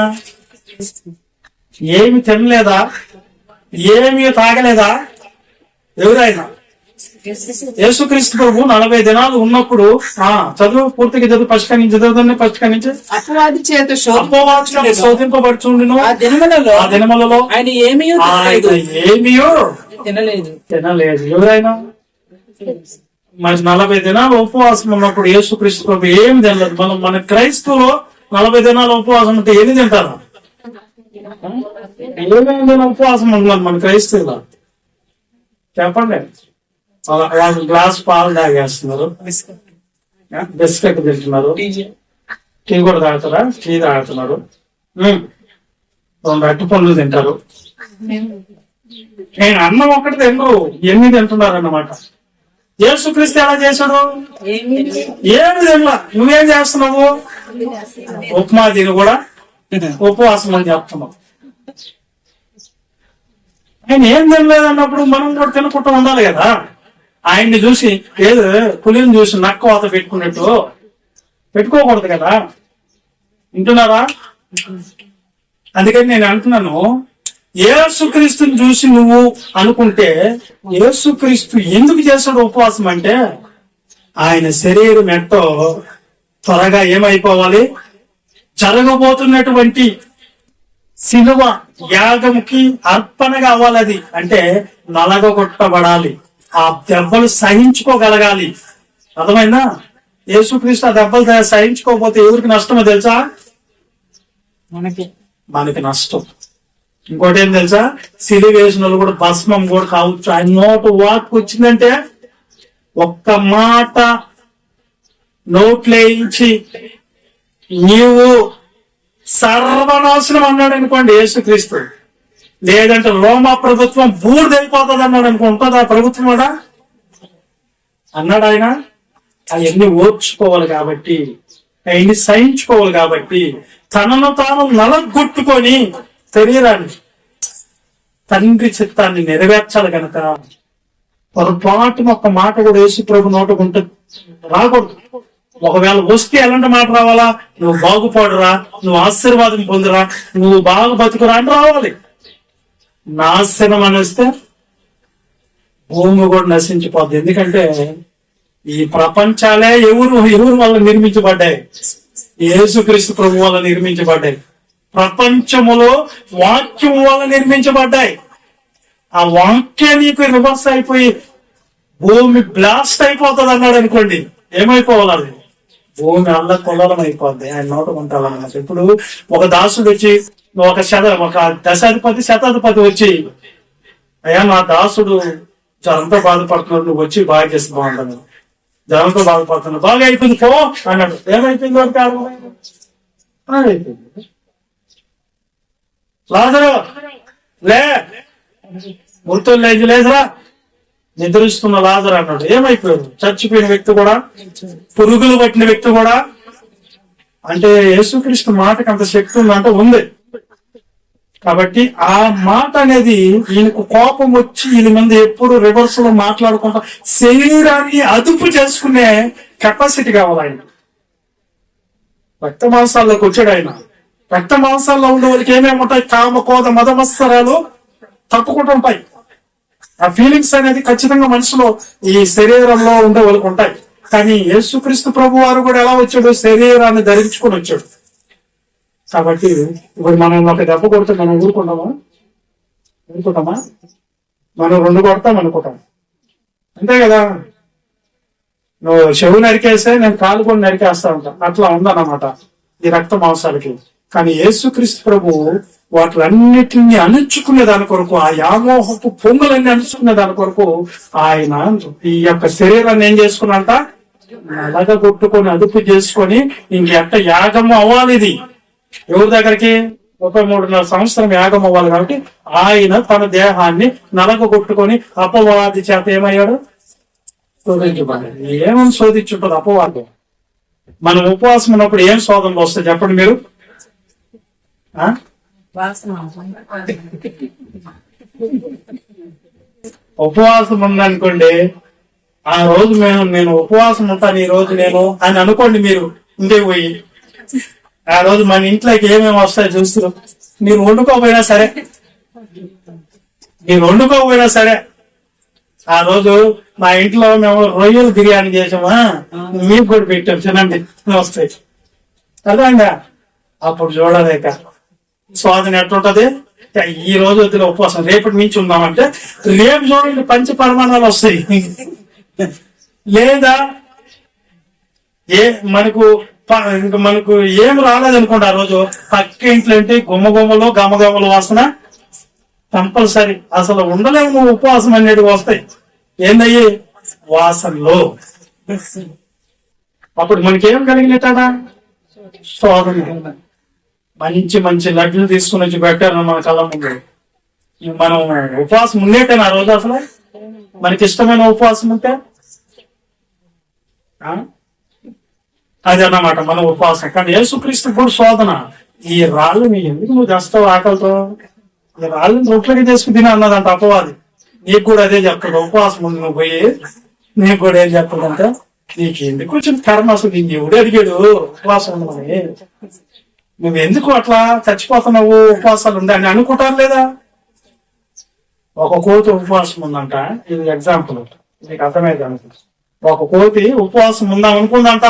ఏమి తినలేదా? ఏమి తాగలేదా? ఎవరైనా? యేసుక్రీస్తు ప్రభు 40 దినాలు ఉన్నప్పుడు చదువు పూర్తిగా చదువు, ఫస్ట్ నుంచి అపవాది చేత శోధింపబడుచుండును. ఆ దినములలో ఆయన ఏమీ తినలేదు. ఎవరైనా? మరి 40 దినాలు ఉపవాసం ఉన్నప్పుడు యేసుక్రీస్తు ప్రభు ఏమి తినలేదు. మన క్రైస్తవులు 40 దినాలు ఉపవాసం ఉంటే ఏమి తింటారు? ఏమేమి ఉపవాసం ఉంటున్నారు మన క్రైస్తవులు? చెప్పండి. వాళ్ళు గ్లాస్ పాలు తాగేస్తున్నారు, బిస్కెట్ తింటున్నారు, టీ కూడా తాగుతారా? టీ తాగుతున్నారు, 2 అట్టి పండ్లు తింటారు. నేను అన్నం ఒకటి తినరు, ఎన్ని తింటున్నారు అన్నమాట. యేసుక్రీస్తు ఎలా చేశాడు? ఏమి తినలా. నువ్వేం చేస్తున్నావు? ఉప్మా తిని కూడా ఉపవాసం అని చెప్తున్నావు. ఆయన ఏం తినలేదు అన్నప్పుడు మనం కూడా తినకుండా ఉండాలి కదా. ఆయన్ని చూసి ఏదో పులిని చూసి నక్క వాత పెట్టుకున్నట్టు పెట్టుకోకూడదు కదా. వింటున్నారా? అందుకని నేను అంటున్నాను, యేసుక్రీస్తుని చూసి నువ్వు అనుకుంటే యేసుక్రీస్తు ఎందుకు చేస్తాడు ఉపవాసం అంటే, ఆయన శరీరం ఎంతో త్వరగా ఏమైపోవాలి, జరగబోతున్నటువంటి శిలువ యాగముకి అర్పణ కావాలి. అది అంటే నలగొట్టబడాలి, ఆ దెబ్బలు సహించుకోగలగాలి. అర్థమైందా? యేసుక్రీస్తు ఆ దెబ్బలు సహించుకోకపోతే ఎవరికి నష్టమో తెలుసా? మనకి నష్టం. ఇంకోటి ఏం తెలుసా? సిలువ వేసిన వాళ్ళు కూడా భస్మం కూడా కావచ్చు. ఆయన నోటు వాక్ వచ్చిందంటే ఒక్క మాట నోట్లేయించి నీవు సర్వనాశనం అన్నాడు అనుకోండి యేసుక్రీస్తు, లేదంటే రోమా ప్రభుత్వం బూడిదైపోతుంది అన్నాడు అనుకో, ఉంటుందా ప్రభుత్వం కూడా అన్నాడు ఆయన? అవన్నీ ఓర్చుకోవాలి కాబట్టి, అవన్నీ సహించుకోవాలి కాబట్టి, తనను తాను నలగొట్టుకొని శరీరాన్ని తండ్రి చిత్తాన్ని నెరవేర్చాలి కనుక పొరపాటున ఒక్క మాట కూడా యేసు ప్రభు నోటుకుంటే రాకూడదు. ఒకవేళ వస్తే ఎలాంటి మాట రావాలా? నువ్వు బాగుపడురా, నువ్వు ఆశీర్వాదం పొందురా, నువ్వు బాగా బతుకురా అని రావాలి. నాశనం అనేస్తే భూమి కూడా నశించిపోద్ది. ఎందుకంటే ఈ ప్రపంచాలే ఎవరు వల్ల నిర్మించబడ్డాయి? యేసుక్రీస్తు ప్రభు వల్ల నిర్మించబడ్డాయి. ప్రపంచములో వాక్యం వల్ల నిర్మించబడ్డాయి. ఆ వాక్యం నీకు రివర్స్ అయిపోయి భూమి బ్లాస్ట్ అయిపోతుంది అన్నాడు అనుకోండి, ఏమైపోవాలి? అది భూమి అల్ల కొల్లలం అయిపోద్ది. ఆయన నోటుకుంటాలన్నమాట. ఇప్పుడు ఒక దాసుడు వచ్చి ఒక దశాధిపతి శతాధిపతి వచ్చి, అయ్యా నా దాసుడు జ్వరంతో బాధపడుతున్నాడు, నువ్వు వచ్చి బాగా చేసి బాగుంటాను, జ్వరంతో బాధపడుతున్నాడు, బాగా అయిపోయింది పో అన్నాడు. ఏమైపోయింది? వాడికి అయిపోయింది. లాజరు లే, మృతులు లేచి లేదురా, నిద్రిస్తున్న లాజరు అన్నాడు. ఏమైపోయాడు? చచ్చిపోయిన వ్యక్తి కూడా, పురుగులు పట్టిన వ్యక్తి కూడా. అంటే యేసుక్రీస్తు మాటకి అంత శక్తి ఉందంటే ఉంది. కాబట్టి ఆ మాట అనేది ఈయనకు కోపం వచ్చి ఈయన మంది ఎప్పుడు రివర్స్ లో మాట్లాడుకుంటా శరీరాన్ని అదుపు చేసుకునే కెపాసిటీ కావాలి ఆయన. రక్త మాంసాల్లోకి వచ్చాడు ఆయన. రక్త మాంసాల్లో ఉండే వాళ్ళకి ఏమేమి ఉంటాయి? కామ, కోద, మదమత్సరాలు తప్పుకుంటూ ఉంటాయి. ఆ ఫీలింగ్స్ అనేది ఖచ్చితంగా మనసులో ఈ శరీరంలో ఉండే వాళ్ళకి ఉంటాయి. కానీ యేసుక్రీస్తు ప్రభు వారు కూడా ఎలా వచ్చాడు? శరీరాన్ని ధరించుకొని వచ్చాడు. కాబట్టి ఇప్పుడు మనం ఒక దెబ్బ కొడితే మనం ఊరుకుంటామా? మనం 2 కొడతాం అనుకుంటాం, అంతే కదా. నువ్వు చెవు నరికేస్తే నేను కాలు కూడా నరికేస్తా ఉంటా. అట్లా ఉందన్నమాట ఈ రక్త మాంసాలకి. కానీ యేసుక్రీస్తు ప్రభు వాటిలన్నిటిని అణుచుకునే దాని కొరకు, ఆ యామోహపు పొంగులన్నీ అణుచుకునే దాని కొరకు ఆయన ఈ యొక్క శరీరాన్ని ఏం చేసుకున్నంట? నలగొట్టుకొని అదుపు చేసుకొని ఇంకెంత యాగము అవ్వాలి. ఇది ఎవరి దగ్గరికి? 33.5 సంవత్సరం యాగం అవ్వాలి కాబట్టి ఆయన తన దేహాన్ని నలగొట్టుకొని అపవాది చేత ఏమయ్యాడు? శోధించబడ్డాడు. ఏమని శోధించుంటారు అపవాదం? మనం ఉపవాసం ఉన్నప్పుడు ఏం శోధనలు వస్తాయి చెప్పండి మీరు? ఉపవాసం ఉందనుకోండి, ఆ రోజు నేను ఉపవాసం ఉంటాను, ఈ రోజు నేను అని అనుకోండి. మీరు ఇంటికి పోయి ఆ రోజు మన ఇంట్లోకి ఏమేమి వస్తాయో చూస్తారు. మీరు వండుకోకపోయినా సరే ఆ రోజు మా ఇంట్లో మేము రొయ్యలు బిర్యానీ చేసామా, మీకు కూడా పెట్టాం, తినండి వస్తాయి అదండి. అప్పుడు చూడలేక స్వాదన ఎట్లుంటది. ఈ రోజు వద్దుల ఉపవాసం, రేపటి నుంచి ఉందామంటే రేపు చూడండి పంచ పరిమాణాలు వస్తాయి. లేదా మనకు ఏం రాలేదనుకోండి, ఆ రోజు పక్క ఇంట్లో ఏంటి గుమ్మగుమ్మలు గమగమ్మలు వాసన కంపల్సరీ. అసలు ఉండలేము నువ్వు ఉపవాసం అనేది వస్తాయి. ఏందయ్యి? వాసనలో. అప్పుడు మనకేం కలిగినట్టా? శోధన. మంచి లడ్లు తీసుకుని వచ్చి పెట్టారు మన కళ్ళ ముందు. మనం ఉపవాసం ఉండేటేనా ఆ రోజు? అసలు మనకి ఇష్టమైన ఉపవాసం ఉంటే అది అన్నమాట మన ఉపవాసం. కానీ యేసుక్రీస్తు కూడా శోధన. ఈ రాళ్ళని ఎందుకు నువ్వు చేస్తావు ఆకలితో? ఈ రాళ్ళని రొట్లకి చేసుకుని తిన అన్నదంట అపవాది. నీకు కూడా అదే చెప్తాడు. ఉపవాసం ముందు నువ్వు పోయి నీకు కూడా ఏం చెప్తాడంటే, నీకు ఎందుకు వచ్చిన కర్మ? అసలు నీకు ఎవడు అడిగాడు ఉపవాసం ఉండమని? నువ్వు ఎందుకు అట్లా చచ్చిపోతున్నావు ఉపవాసాలు ఉండే అని అనుకుంటారు లేదా? ఒక కోతి ఉపవాసం ఉందంట. ఇది ఎగ్జాంపుల్, నీకు అర్థమైంది అనుకుంటా. ఒక కోతి ఉపవాసం ఉందాం అనుకుందంట.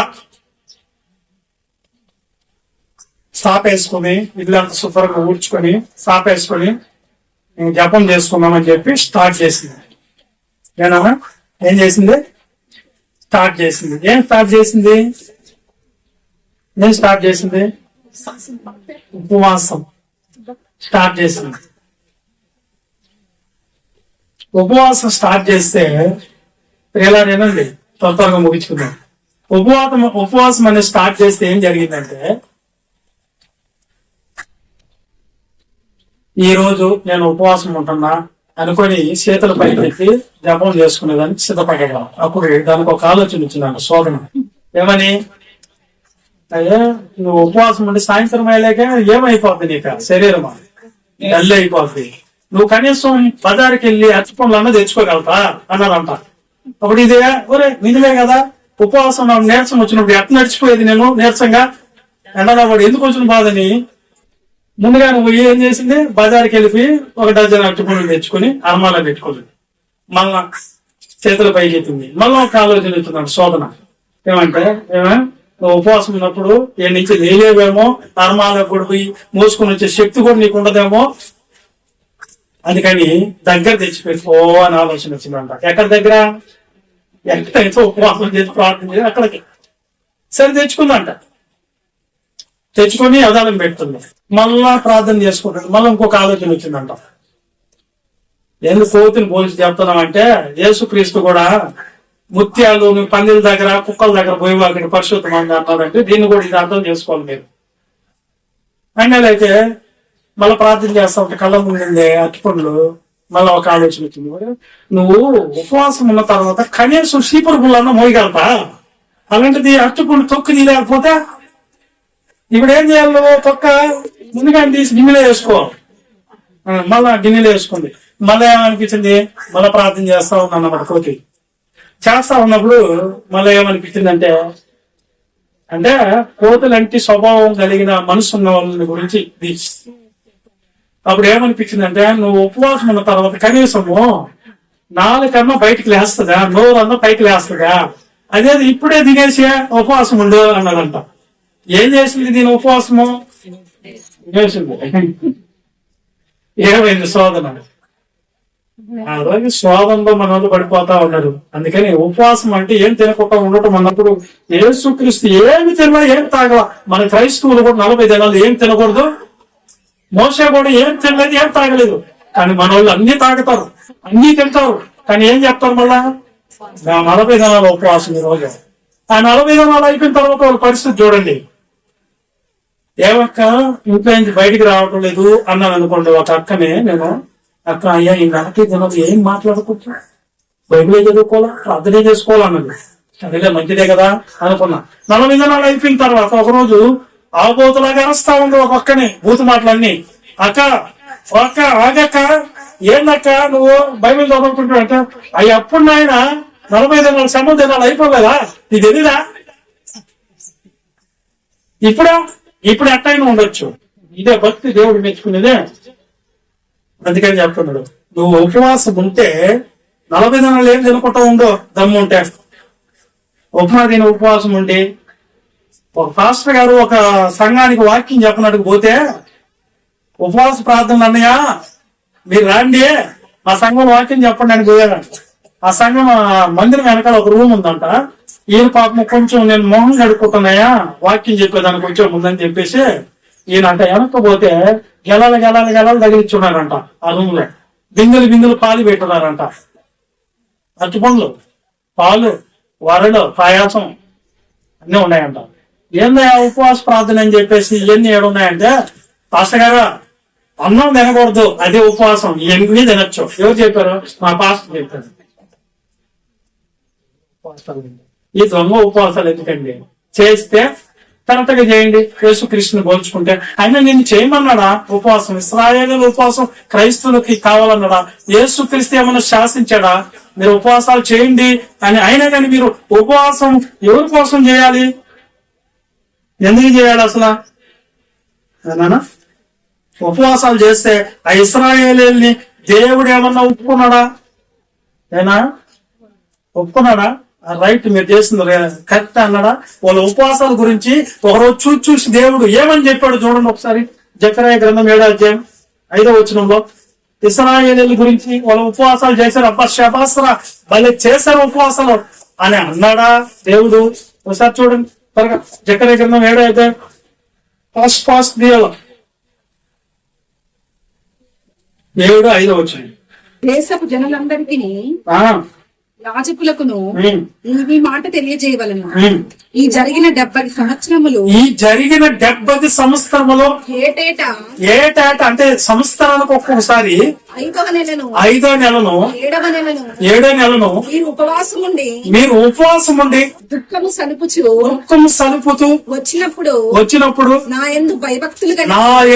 సాపేసుకుని ఇల్లంతా శుభ్రంగా ఊడ్చుకొని సాపేసుకొని జపం చేసుకుందామని చెప్పి స్టార్ట్ చేసింది. ఏం చేసింది? స్టార్ట్ చేసింది. ఏం స్టార్ట్ చేసింది? ఉపవాసం స్టార్ట్ చేసింది. ఉపవాసం స్టార్ట్ చేస్తే ఎలాగేనండి త్వరగా ముగించుకుందాం. ఉపవాసం అనేది స్టార్ట్ చేస్తే ఏం జరిగిందంటే, ఈ రోజు నేను ఉపవాసం ఉంటున్నా అనుకొని చేతుల పైకి పెట్టి జపం చేసుకునేదానికి సిద్ధపడగలం. అప్పుడు దానికి ఒక ఆలోచన వచ్చిందంట శోధన. ఏమని? అయ్యా నువ్వు ఉపవాసం ఉండి సాయంత్రం అయ్యాక ఏమైపోద్ది నీకు? శరీరమా డల్ అయిపోద్ది. నువ్వు కనీసం బజార్కి వెళ్ళి అరటి పండ్లన్నా తెచ్చుకోగలుగుతా అన్నారంట. అప్పుడు ఇదే ఒరే నిజమే కదా, ఉపవాసం నాకు నీరసం వచ్చినప్పుడు ఎట్లా నడిచిపోయేది నేను నీరసంగా ఎండలో వాడు ఎందుకు వచ్చిన బాధని ముందుగా నువ్వు ఏం చేసింది? బజార్కి వెళ్ళిపోయి ఒక డజన్ అరటి పండ్లు తెచ్చుకుని అరమాలో పెట్టుకుంది. మళ్ళా చేతుల పైకి ఎత్తింది. మళ్ళీ ఒక ఆలోచన ఎత్తున్నాడు శోధన. ఏమంటే నువ్వు ఉపవాసం ఉన్నప్పుడు ఏ నుంచి లేలేవేమో, అరమాలకు కూడా పోయి మోసుకుని వచ్చే శక్తి కూడా నీకు ఉండదేమో, అందుకని దగ్గర తెచ్చిపెట్టుకో అని ఆలోచన వచ్చిందంట. ఎక్కడి దగ్గర? ఎక్కడైతే ఉపవాసం చేసి ప్రార్థన చేసి అక్కడికి సరే తెచ్చుకుందంట. తెచ్చుకొని అదానం పెడుతుంది. మళ్ళా ప్రార్థన చేసుకుంటాడు. మళ్ళీ ఇంకొక ఆలోచన వచ్చిందంట. ఎందుకు కోతిని పోల్చి చెప్తున్నామంటే, యేసుక్రీస్తు కూడా ముత్యాలు పందిల దగ్గర కుక్కల దగ్గర పోయి వాళ్ళకి పరిశుద్ధమంది అన్నారంటే దీన్ని కూడా ఇది అర్థం చేసుకోవాలి మీరు. అయితే మళ్ళీ ప్రార్థన చేస్తా ఉంటే కళ్ళ ముందు అట్టుపండ్లు మళ్ళీ ఒక ఆలోచన వచ్చింది. నువ్వు ఉపవాసం ఉన్న తర్వాత కనీసం సీపర్ పుల్లన్నా మోయగలతా, అలాంటిది అట్టుపండు తొక్కు తీయలేకపోతే ఇప్పుడు ఏం చేయాలి? నువ్వు తొక్క ముందుగా తీసి గిన్నెలో వేసుకో. మళ్ళా గిన్నెలో వేసుకుంది. మళ్ళీ ఏమనిపించింది? మళ్ళీ ప్రార్థన చేస్తా ఉన్నాన్నమాట. కోతి చేస్తా ఉన్నప్పుడు మళ్ళీ ఏమనిపించింది అంటే కోతులంటి స్వభావం కలిగిన మనసు ఉన్న వాళ్ళని గురించి అప్పుడు ఏమనిపించిందంటే, నువ్వు ఉపవాసం ఉన్న తర్వాత కనీసము నాలుకన్నా బయటికి లేస్తుందా, నోరన్నా పైకి లేస్తుందా, అదేది ఇప్పుడే తినేసి ఉపవాసం ఉండు అన్నదంట. ఏం చేసింది దీని ఉపవాసము? చేసింది. ఏమైంది? శోధన. అలాగే శోధనలో మన వాళ్ళు పడిపోతా ఉన్నారు. అందుకని ఉపవాసం అంటే ఏం తినకుండా ఉండటం అన్నప్పుడు యేసుక్రీస్తు ఏమి తినలా ఏం తాగల. మన క్రైస్తవులు కూడా 40 దినాలు ఏం తినకూడదు. మోసే కూడా ఏం తినలేదు ఏం తాగలేదు. కానీ మన వాళ్ళు అన్ని తాగుతారు, అన్ని తింటారు. కానీ ఏం చెప్తారు? మళ్ళా 40 దినాల ఉపవాసం ఈ రోజు. ఆ 40 దినాలు అయిపోయిన తర్వాత వాళ్ళ పరిస్థితి చూడండి. ఏమక్క ఇంట్లో నుంచి బయటికి రావటం లేదు అన్నాను అనుకోండి ఒక అక్కనే నేను, అక్క అయ్యా ఈ నెలకి తినదు ఏం మాట్లాడుకుంటా, బైబిలే చదువుకోవాలా ప్రార్థనే చేసుకోవాలన్నది. అదే మంచిదే కదా అనుకున్నా. 40 దినాలు అయిపోయిన తర్వాత ఒకరోజు ఆబోతులాగా అరుస్తా ఉంది ఒక అక్కని బూతు మాటలన్నీ. అక్క ఆగక్క, ఏందక్క నువ్వు బైబిల్ చదువుకుంటావు అంటే, అవి అప్పుడు నాయన 40 దినాలు 7 దినాలు అయిపోలేదా, ఇది తెలీదా? ఇప్పుడు ఎట్టయినా ఉండొచ్చు. ఇదే భక్తి, దేవుడు మెచ్చుకునేదే. అందుకని చెప్తున్నాడు, నువ్వు ఉపవాసం ఉంటే 40 దినాలు ఏం తినుకుంటా ఉండో దమ్ము ఉంటే. ఉపమా తిని ఉపవాసం ఉండి ఒక పాస్టర్ గారు ఒక సంఘానికి వాక్యం చెప్పినట్టుకు పోతే, ఉపవాస ప్రార్థనలు అన్నయ్య మీరు రండి ఆ సంఘం వాక్యం చెప్పండి అని పోయారంట. ఆ సంఘం మందిరం వెనకాల ఒక రూమ్ ఉందంట. ఈయన పాపం కొంచెం నేను మొహం కడుక్కుంటున్నాయా వాక్యం చెప్పేదానికి కొంచెం ముందని చెప్పేసి ఈయన అంట వెనక్కపోతే గెలాలు తగిలించున్నారంట. ఆ రూమ్ లో బిందెలు పాలు పెట్టున్నారంట. అరటిపండ్లు, పాలు, వరలు, పాయాసం అన్నీ ఉన్నాయంట. ఏందయ్యా ఉపవాస ప్రార్థన అని చెప్పేసి ఇవన్నీ ఏడున్నాయంటే, పాస్టర్ గారు అన్నం తినకూడదు అదే ఉపవాసం, ఇవన్నీ తినొచ్చు. ఎవరు చెప్పారు? మా పాస్టర్ చెప్పారు. ఈ దొంగ ఉపవాసాలు ఎందుకండి? చేస్తే కరెక్ట్ గా చేయండి. యేసుక్రీస్తుని పోల్చుకుంటే ఆయన నేను చేయమన్నాడా ఉపవాసం? ఇశ్రాయేలు ఉపవాసం క్రైస్తవులకి కావాలన్నాడా? యేసుక్రీస్తు ఏమన్నా శాసించాడా మీరు ఉపవాసాలు చేయండి అని? అయినా కానీ మీరు ఉపవాసం ఎవరి కోసం చేయాలి? ఎందుకు చేయాలి అసలు? ఉపవాసాలు చేస్తే ఆ ఇశ్రాయేలుని దేవుడు ఏమన్నా ఒప్పుకున్నాడా? ఒప్పుకున్నాడా? రైట్ మీరు చేసింది కరెక్ట్ అన్నాడా? వాళ్ళ ఉపవాసాల గురించి ఒకరోజు చూసి దేవుడు ఏమని చెప్పాడు చూడండి ఒకసారి. జకర్యా గ్రంథం 7వ అధ్యాయం 5వ వచనంలో ఇశ్రాయేలీయుల గురించి వాళ్ళ ఉపవాసాలు చేశారు, అబ్బా శబాస్రా భలే చేశారు ఉపవాసాలు అని అన్నాడా దేవుడు? ఒకసారి చూడండి త్వరగా. జకర్యా గ్రంథం 7వ అధ్యాయం ఫాస్ట్ దియాల 7 5వ వచనం. దేశపు జనులందరికీ యాజకులకును ఈ మాట తెలియజేయవలను. ఈ జరిగిన 70 సంవత్సరములు ఏటేటా అంటే సంవత్సరానికి ఒక్కొక్కసారి 5వ నెలను 7వ నెలను మీరు ఉపవాసం ఉండి దుఃఖము సలుపుతూ వచ్చినప్పుడు నా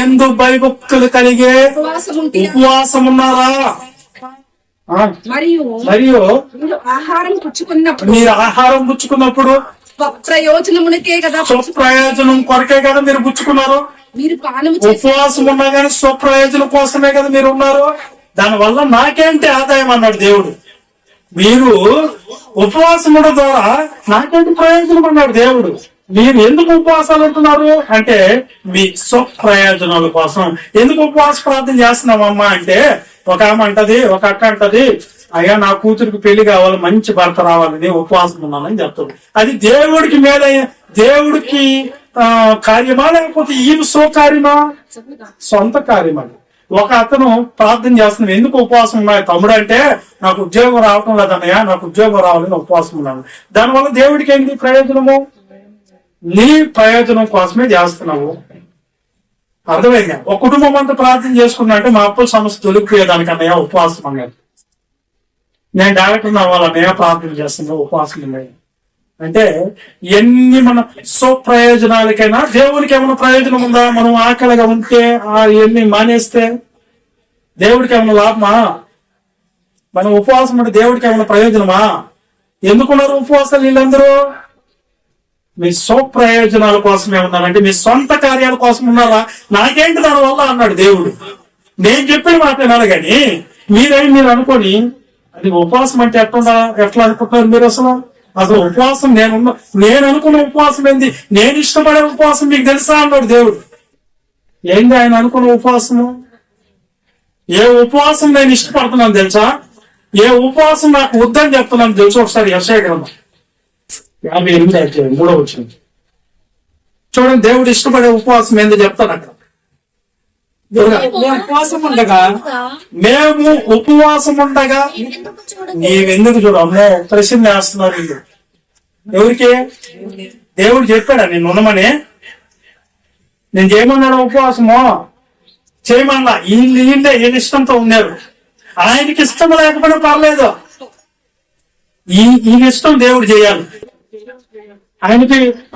యందు భయభక్తులు కలిగే ఉపవాసం ఉన్నారా? మరియు మీరు ఆహారం పుచ్చుకున్నప్పుడు స్వప్రయోజనం కొరకే కదా మీరు పుచ్చుకున్నారు. మీరు ఉపవాసం ఉన్నా కానీ స్వప్రయోజనం కోసమే కదా మీరు ఉన్నారు. దానివల్ల నాకేంటి ఆదాయం అన్నాడు దేవుడు. మీరు ఉపవాసం ఉండడం ద్వారా నాకేంటి ప్రయోజనం అన్నాడు దేవుడు. మీరు ఎందుకు ఉపవాసాలు ఉంటున్నారు అంటే మీ స్వప్రయోజనాల కోసం. ఎందుకు ఉపవాస ప్రార్థన చేస్తున్నామమ్మా అంటే, ఒక ఆమె అంటది, ఒక అక్క అంటది, అయ్యా నా కూతురికి పెళ్లి కావాలి, మంచి భర్త రావాలని ఉపవాసం ఉన్నానని చెప్తాడు. అది దేవుడికి దేవుడికి కార్యమా లేకపోతే ఈమె స్వకార్యమా? సొంత కార్యమా? ఒక అతను ప్రార్థన చేస్తున్నాడు, ఎందుకు ఉపవాసం ఉన్నాయి తమ్ముడు అంటే, నాకు ఉద్యోగం రావటం లేదన్నయ్యా, నాకు ఉద్యోగం రావాలని ఉపవాసం ఉన్నాను. దానివల్ల దేవుడికి ఏంటి ప్రయోజనము? నీ ప్రయోజనం కోసమే చేస్తున్నావు. అర్థమైందా? ఒక కుటుంబం అంతా ప్రార్థన చేసుకున్నా అంటే, మా అప్పుల సమస్య తొలిగిపోయేదానికన్నయ్య ఉపవాసం అన్నారు. నేను డాక్టర్ అవ్వాలన్నయ్య ప్రార్థన చేస్తున్నా ఉపవాసం ఉన్నాయి అంటే, ఎన్ని మన స్వప్రయోజనాలకైనా దేవునికి ఏమైనా ప్రయోజనం ఉందా? మనం ఆకలిగా ఉంటే ఎన్ని మానేస్తే దేవుడికి ఏమైనా లాభమా? మనం ఉపవాసం అంటే దేవుడికి ఏమైనా ప్రయోజనమా? ఎందుకున్నారు ఉపవాసాలు వీళ్ళందరూ? మీ స్వప్రయోజనాల కోసమే ఉన్నారంటే, మీ సొంత కార్యాల కోసం ఉన్నారా? నాకేంటి దానివల్ల అన్నాడు దేవుడు. నేను చెప్పిన మాట వినాలి కానీ మీరు అనుకోని అది ఉపవాసం అంటే ఎట్లా అనుకుంటున్నారు మీరు? అసలు ఉపవాసం నేను అనుకున్న ఉపవాసం ఏంది? నేను ఇష్టపడే ఉపవాసం మీకు తెలుసా అన్నాడు దేవుడు. ఏంది ఆయన అనుకున్న ఉపవాసము? ఏ ఉపవాసం నేను ఇష్టపడుతున్నాను తెలుసా? ఏ ఉపవాసం నాకు వద్దని చెప్తున్నాను తెలుసు? ఒకసారి యెషయా గ్రంథం 58వ అధ్యాయం 3వ వచనం చూడండి. దేవుడు ఇష్టపడే ఉపవాసం ఏందో చెప్తాను అక్కడ. మేము ఉపవాసం ఉండగా నీవెందుకు చూడ? అమ్మో ప్రశ్న వేస్తున్నారు వీళ్ళు. ఎవరికి? దేవుడు చెప్పాడా నేను ఉండమని? నేను చేయమన్నాడు ఉపవాసము, చేయమన్నా. వీళ్ళ ఇష్టంతో ఉన్నారు. ఆయనకి ఇష్టం లేకపోయినా పర్లేదు, ఈయన ఇష్టం దేవుడు చేయాలి.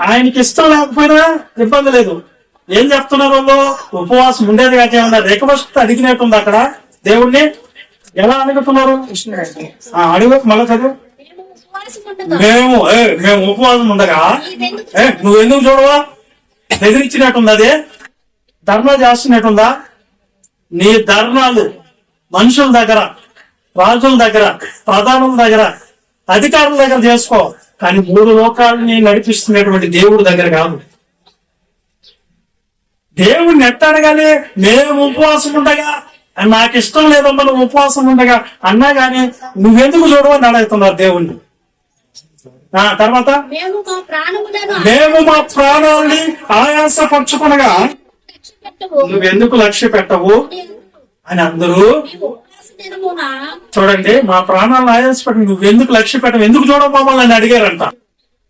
ఆయనకి ఇష్టం లేకపోయినా ఇబ్బంది లేదు. ఏం చెప్తున్నారు వాళ్ళు? ఉపవాసం ఉండేది కాక ఏమన్నా రిక్వెస్ట్ అడిగినట్టుంది అక్కడ దేవుణ్ణి. ఎలా అడుగుతున్నారు? అడుగు మళ్ళా చదువు. మేము ఉపవాసం ఉండగా నువ్వెందుకు చూడవా? బెదిరించినట్టుంది, అదే ధర్నా చేస్తున్నట్టుందా? నీ ధర్నాలు మనుషుల దగ్గర, రాజుల దగ్గర, ప్రధానుల దగ్గర, అధికారుల దగ్గర చేసుకో, కానీ 3 లోకాలని నడిపిస్తున్నటువంటి దేవుడి దగ్గర కాదు. దేవుడిని ఎట్ట అడగాలి? మేము ఉపవాసం ఉండగా, నాకు ఇష్టం లేదమ్మా నువ్వు ఉపవాసం ఉండగా అన్నా గానీ నువ్వెందుకు చూడవని అడుగుతున్నారు దేవుణ్ణి. తర్వాత మేము మా ప్రాణాలని ఆయాస పరచుకునగా నువ్వెందుకు లక్ష్య పెట్టవు అని అందరూ. చూడండి, మా ప్రాణాలను ఆయాసపడి నువ్వెందుకు లక్ష్య పెట్టవు, ఎందుకు చూడవు మమ్మల్ని అని అడిగారంట.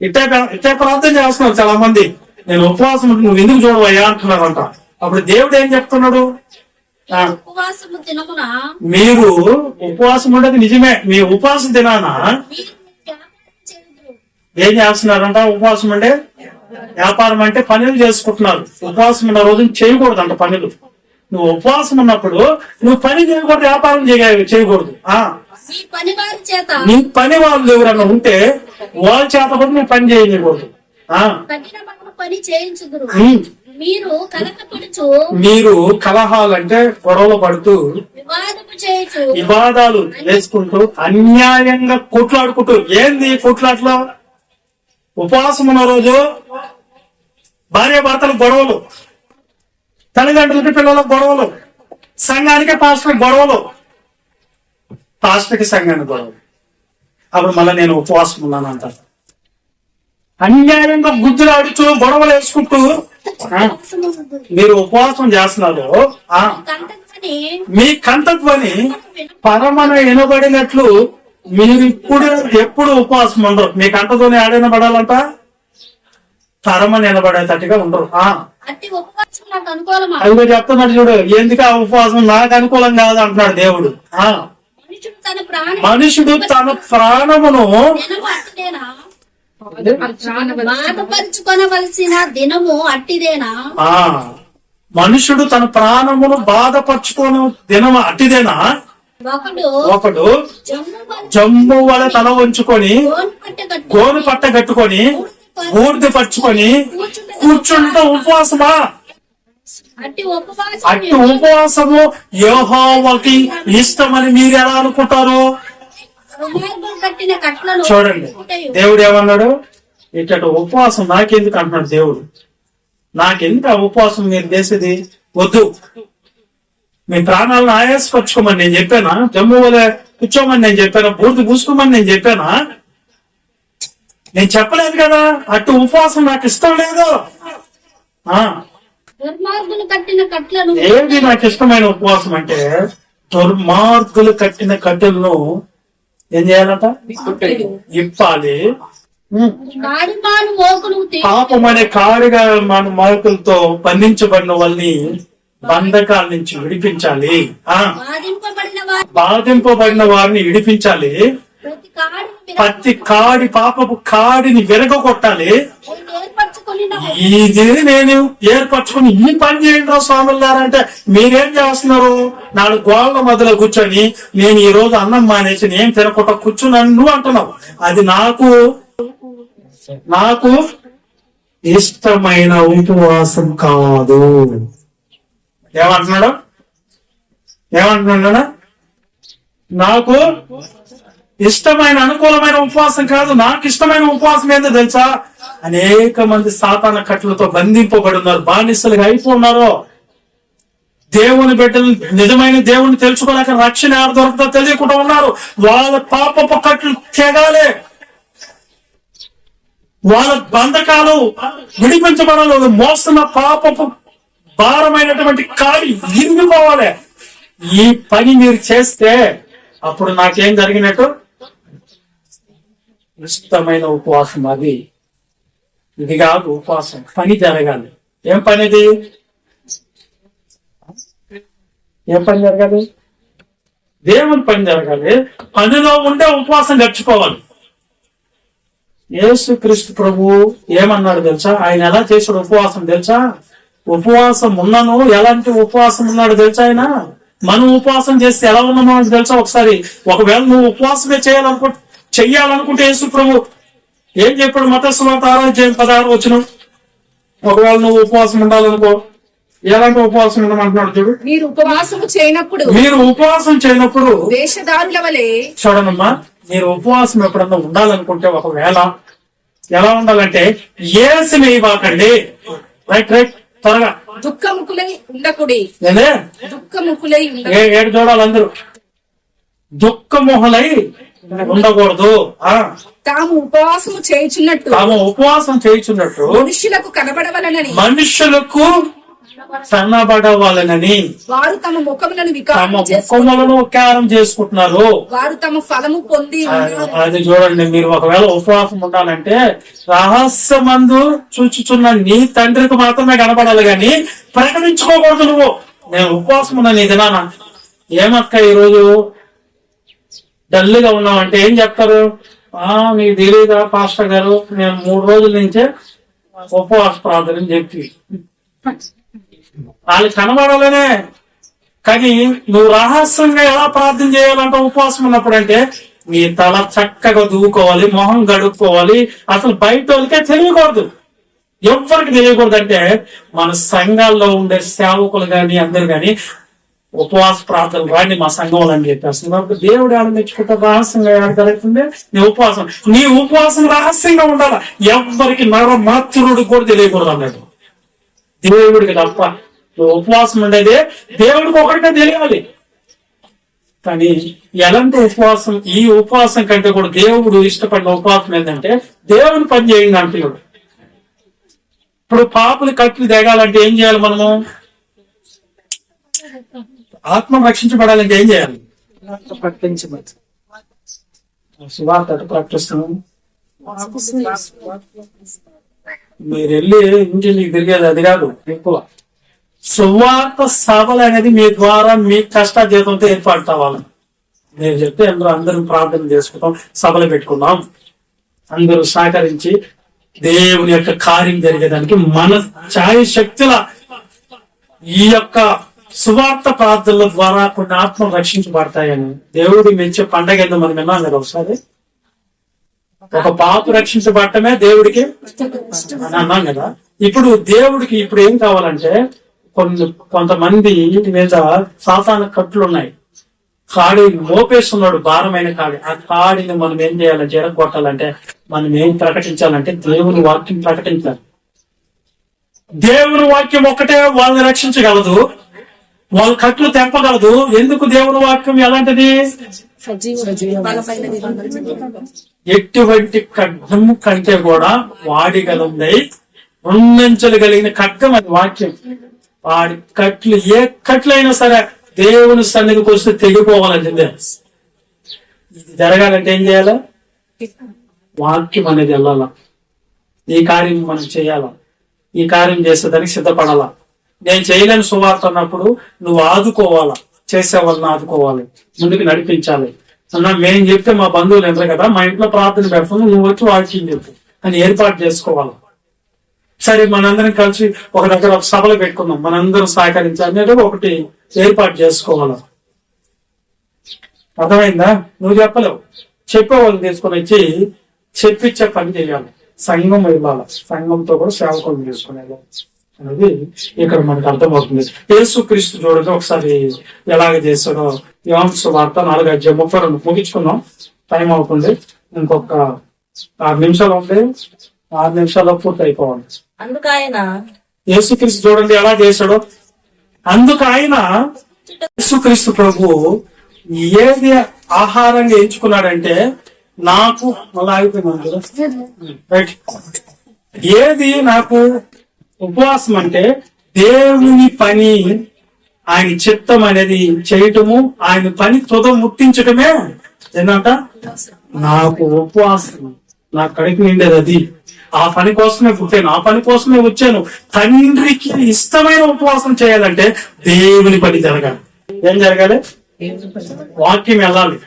ఇట్టే ప్రార్థన చేస్తున్నారు చాలా మంది. నేను ఉపవాసం ఉంటే నువ్వు ఎందుకు చూడవయ్యా అంటున్నారంట. అప్పుడు దేవుడు ఏం చెప్తున్నాడు? మీరు ఉపవాసం ఉండేది నిజమే, మీ ఉపవాసం దినాన ఏం చేస్తున్నారంట? ఉపవాసం అంటే వ్యాపారం అంటే పనులు చేసుకుంటున్నారు. ఉపవాసం ఉన్న రోజున చేయకూడదంట పనులు. నువ్వు ఉపవాసం ఉన్నప్పుడు నువ్వు పని చేయకూడదు, వ్యాపారం చేయకూడదు. నీ పని వాళ్ళు ఎవరన్నా ఉంటే వాళ్ళ చేత కూడా నువ్వు పని చేయకూడదు. మీరు కలహాలంటే గొడవలు పడుతూ వివాదాలు వేసుకుంటూ అన్యాయంగా కొట్లాడుకుంటూ. ఏంది కొట్లాట్లో? ఉపవాసం ఉన్న రోజు భార్య భర్తల గొడవలు, తల్లిదండ్రులకి పిల్లలకు గొడవలు, సంఘానికి పాస్టర్కి గొడవలు, పాస్టర్కి సంఘానికి గొడవలు. అప్పుడు మళ్ళీ నేను ఉపవాసం ఉన్నాను అంటారు. అన్యాయంగా గుద్దులాడుతూ గొడవలు వేసుకుంటూ మీరు ఉపవాసం చేస్తున్నారు. మీ కంటత్వని పరమన వినబడినట్లు మీరు ఎప్పుడు ఉపవాసం ఉండరు. మీ కంటతోనే ఆడైనా పడాలంట, పరమ నిలబడేటట్టుగా ఉండరు. అదిగో చెప్తున్నాడు చూడు, ఎందుకు ఆ ఉపవాసం నాకు అనుకూలం కాదు అంటున్నాడు దేవుడు. మనుషుడు తన ప్రాణమును బాధపరచుకొనవలసిన దినము అట్టిదేనా? మనుషుడు తన ప్రాణమును బాధపరచుకోని దినము అట్టిదేనా? ఒకడు జమ్ము వల తల ఉంచుకొని గోను పట్ట కట్టుకొని బూడిద పరుచుకొని కూర్చుంటే ఉపవాసమా? అట్టి ఉపవాసము యెహోవాకి ఇష్టమని మీరు ఎలా అనుకుంటారు? చూడండి, దేవుడు ఏమన్నాడు? ఇట్ట ఉపవాసం నాకెందుకు అంటున్నాడు దేవుడు. నాకెందుకు ఆ ఉపవాసం మీరు చేసేది? వద్దు. మీ ప్రాణాలను ఆయాసపరచుకోమని నేను చెప్పానా? జమ్ము వల్ల కూర్చోమని నేను చెప్పానా? బూడిద పూసుకోమని నేను చెప్పానా? నేను చెప్పలేదు కదా. అటు ఉపవాసం నాకు ఇష్టం లేదు. ఏది నాకు ఇష్టమైన ఉపవాసం అంటే, దుర్మార్గులు కట్టిన కట్టెలను ఏం చేయాలంట? ఇప్పాలి. పాపమనే కాడిగా మన మోకులతో బంధించబడిన వాళ్ళని బంధకాల నుంచి విడిపించాలి. బాధింపబడిన వారిని విడిపించాలి. ప్రతి కాడి పాపపు కాడిని విరగొట్టాలి. ఇది నేను ఏర్పరచుకుని ఈ పని చేయండి స్వాములారంటే మీరేం చేస్తున్నారు? 4 గోళ్ల మధ్యలో కూర్చొని నేను ఈ రోజు అన్నం మానేసి నేను తినకుండా కూర్చున్నాను నువ్వు అంటున్నావు. అది నాకు ఇష్టమైన ఉపవాసం కాదు. ఏమంటున్నాడు? నాకు ఇష్టమైన అనుకూలమైన ఉపవాసం కాదు. నాకు ఇష్టమైన ఉపవాసం ఏందో తెలుసా? అనేక మంది సాతాన కట్లతో బంధింపబడి ఉన్నారు, బానిసలుగా అయిపోన్నారు. దేవుని బిడ్డలు నిజమైన దేవుని తెలుసుకోలేక రక్షణ ఎవరు దొరుకుతో తెలియకుండా ఉన్నారు. వాళ్ళ పాపపు కట్లు తెగాలి, వాళ్ళ బంధకాలు విడిపించబడాలి. మోస్తున్న పాపపు భారమైనటువంటి కాడి ఇరిగిపోవాలి. ఈ పని మీరు చేస్తే అప్పుడు నాకేం జరిగినట్టు? ఇష్టమైన ఉపవాసం. ఇది కాదు ఉపవాసం. పని జరగాలి. ఏం పని ఇది? ఏం పని జరగాలి? దేవుని పని జరగాలి. పనిలో ఉండే ఉపవాసం గడిచిపోవాలి. యేసు క్రీస్తు ప్రభు ఏమన్నాడు తెలుసా? ఆయన ఎలా చేశాడు ఉపవాసం తెలుసా? ఉపవాసం ఉన్నాను, ఎలాంటి ఉపవాసం ఉన్నాడు తెలుసా? ఆయన మనం ఉపవాసం చేస్తే ఎలా ఉన్నామో తెలుసా? ఒకసారి ఒకవేళ నువ్వు ఉపవాసమే చెయ్యాలనుకుంటే యేసు ప్రభు ఏం చెప్పాడు? మత్తయి సువార్త 6:16 వచనం. ఒకవేళ నువ్వు ఉపవాసం ఉండాలనుకో, ఎలాంటి ఉపవాసం ఉండమంటున్నాడు చూడు. మీరు ఉపవాసము చేయనప్పుడు వేషధారుల వలె. చూడనమ్మా, మీరు ఉపవాసం ఎప్పుడన్నా ఉండాలనుకుంటే ఒకవేళ ఎలా ఉండాలంటే ఏసిని ఇవ్వకండి. రైట్ రైట్, త్వరగా. దుఃఖముఖులై ఉండకుడి. ఏదే దుఃఖముఖులై ఏడు చూడాలి అందరూ. దుఃఖమొహలై ఉండకూడదు. తాము ఉపవాసము చేయుచున్నట్టు మనుషులకు కనబడవలనని, మనుషులకు సన్నబడవాలనని వారు తమ ముఖములను వికారం చేసుకుంటున్నారు. వారు తమ ఫలము పొంది. అది చూడండి, మీరు ఒకవేళ ఉపవాసం ఉండాలంటే రహస్యమందు చూచుచున్న నీ తండ్రికి మాత్రమే కనబడాలి గాని ప్రకటించుకోకూడదు. నువ్వు నేను ఉపవాసం ఉన్నాను ఇది నాన్న. ఏమక్క ఈరోజు డల్గా ఉన్నామంటే ఏం చెప్తారు? మీకు తెలియదా పాస్టర్ గారు, నేను 3 రోజుల నుంచే ఉపవాస ప్రార్థన చెప్పి వాళ్ళకి కనబడాలనే. కానీ నువ్వు రహస్యంగా ఎలా ప్రార్థన చేయాలంటే ఉపవాసం ఉన్నప్పుడు అంటే మీ తల చక్కగా దూకోవాలి, మొహం గడుపుకోవాలి. అసలు బయట వాళ్ళకే తెలియకూడదు, ఎవరికి తెలియకూడదు. అంటే మన సంఘాల్లో ఉండే సేవకులు గాని అందరు గాని ఉపవాస ప్రార్థనలు రాండి మా సంఘంలో అని చెప్పేస్తున్నారు. దేవుడు ఏడ మెచ్చుకుంటా? రహస్యంగా ఏడగలుగుతుంది నీ ఉపవాసం రహస్యంగా ఉండాలి. ఎవరికి నరమాత్రుడు కూడా తెలియకూడదు అన్నాడు. దేవుడికి తప్ప నువ్వు ఉపవాసం ఉండేదే దేవుడికి ఒకటిగా తెలియాలి. కానీ ఎలాంటి ఉపవాసం? ఈ ఉపవాసం కంటే కూడా దేవుడు ఇష్టపడిన ఉపవాసం ఏంటంటే దేవుని పని చేయండి అంటున్నాడు. ఇప్పుడు పాపులు కట్లు దిగాలంటే ఏం చేయాలి? మనము ఆత్మ రక్షించబడాలంటే ఏం చేయాలి? ప్రకటించబడి సువార్త ప్రకటిస్తున్నాం. మీరు వెళ్ళి ఇంటికి తిరిగేది అది కాదు. ఎక్కువ సువార్త సభలు అనేది మీ ద్వారా మీ కష్టాజీతంతో ఏర్పాటు కావాలి. నేను చెప్తే అందరూ ప్రార్థన చేసుకుంటాం, సభలు పెట్టుకుందాం, అందరూ సహకరించి దేవుని యొక్క కార్యం జరిగేదానికి మన ఛాయ శక్తుల ఈ యొక్క సువార్త ప్రార్థనల ద్వారా కొన్ని ఆత్మలు రక్షించబడతాయని దేవుడి మెచ్చే పండగ ఏందో మనం విన్నాం కదా. ఒకసారి ఒక పాపు రక్షించబడటమే దేవుడికి అని అన్నాం కదా. ఇప్పుడు దేవుడికి ఇప్పుడు ఏం కావాలంటే కొంతమంది మీద సాతాన కట్లు ఉన్నాయి. కాడి మోపేస్తున్నాడు, భారమైన కాడి. ఆ కాడిని మనం ఏం చేయాలంటే జరగొట్టాలంటే మనం ఏం ప్రకటించాలంటే దేవుని వాక్యం ప్రకటించాలి. దేవుని వాక్యం ఒక్కటే వాళ్ళని రక్షించగలదు, వాళ్ళ కట్లు తెంపగలదు. ఎందుకు? దేవుని వాక్యం ఎలాంటిది? ఎటువంటి ఖడ్గము కంటే కూడా వాడిగలుంది, 2 అంచెలు కలిగిన ఖడ్గం అది వాక్యం. వాడి కట్లు ఏ కట్లైనా సరే దేవుని సన్నిధికి వస్తే తెగిపోవాలంటే ఇది జరగాలంటే ఏం చేయాలా? వాక్యం అనేది వెళ్ళాలా. ఈ కార్యం మనం చేయాలా, ఈ కార్యం చేసేదానికి సిద్ధపడాలా. నేను చేయలేని సువార్త అన్నప్పుడు నువ్వు ఆదుకోవాలా, చేసే వాళ్ళని ఆదుకోవాలి, ముందుకు నడిపించాలి. అన్నా మేము చెప్తే మా బంధువులు ఎందరు కదా, మా ఇంట్లో ప్రార్థన పెడతాము, నువ్వు వచ్చి వాక్యం చెప్పు అని ఏర్పాటు చేసుకోవాలి. సరే మనందరం కలిసి ఒక దగ్గర ఒక సభలు పెట్టుకుందాం, మనందరం సహకరించాలి, ఒకటి ఏర్పాటు చేసుకోవాలి. అర్థమైందా? నువ్వు చెప్పలేవు, చెప్పేవాళ్ళు తీసుకొని వచ్చి చెప్పించే పని చేయాలి. సంఘం ఇవ్వాలి, సంఘంతో కూడా సేవకులు తీసుకునేది అనేది ఇక్కడ మనకు అర్థమవుతుంది. యేసుక్రీస్తు చూడండి ఒకసారి ఎలాగ చేస్తాడో. యోహాను సువార్త 4:32 ముగించుకుందాం, టైం అవుతుంది. ఇంకొక 6 నిమిషాలు ఉంది, 6 నిమిషాల్లో పూర్తి అయిపోవాలి. అందుకు ఆయన యేసుక్రీస్తు చూడండి ఎలా చేశాడో. అందుకు ఆయన యేసుక్రీస్తు ప్రభు ఏది ఆహారంగా ఎంచుకున్నాడంటే, నాకు మళ్ళీ ఆగిపోయింది ఏది నాకు ఉపవాసం అంటే దేవుని పని, ఆయన చిత్తం అనేది చేయటము, ఆయన పని తుద ముట్టించటమే ఏంటంట నాకు ఉపవాసం. నా కడుపు నిండేది అది. ఆ పని కోసమే పుట్టాను, ఆ పని కోసమే వచ్చాను. తండ్రికి ఇష్టమైన ఉపవాసం చేయాలంటే దేవుని పని జరగాలి. ఏం జరగాలి? వాక్యం వెళ్ళాలి.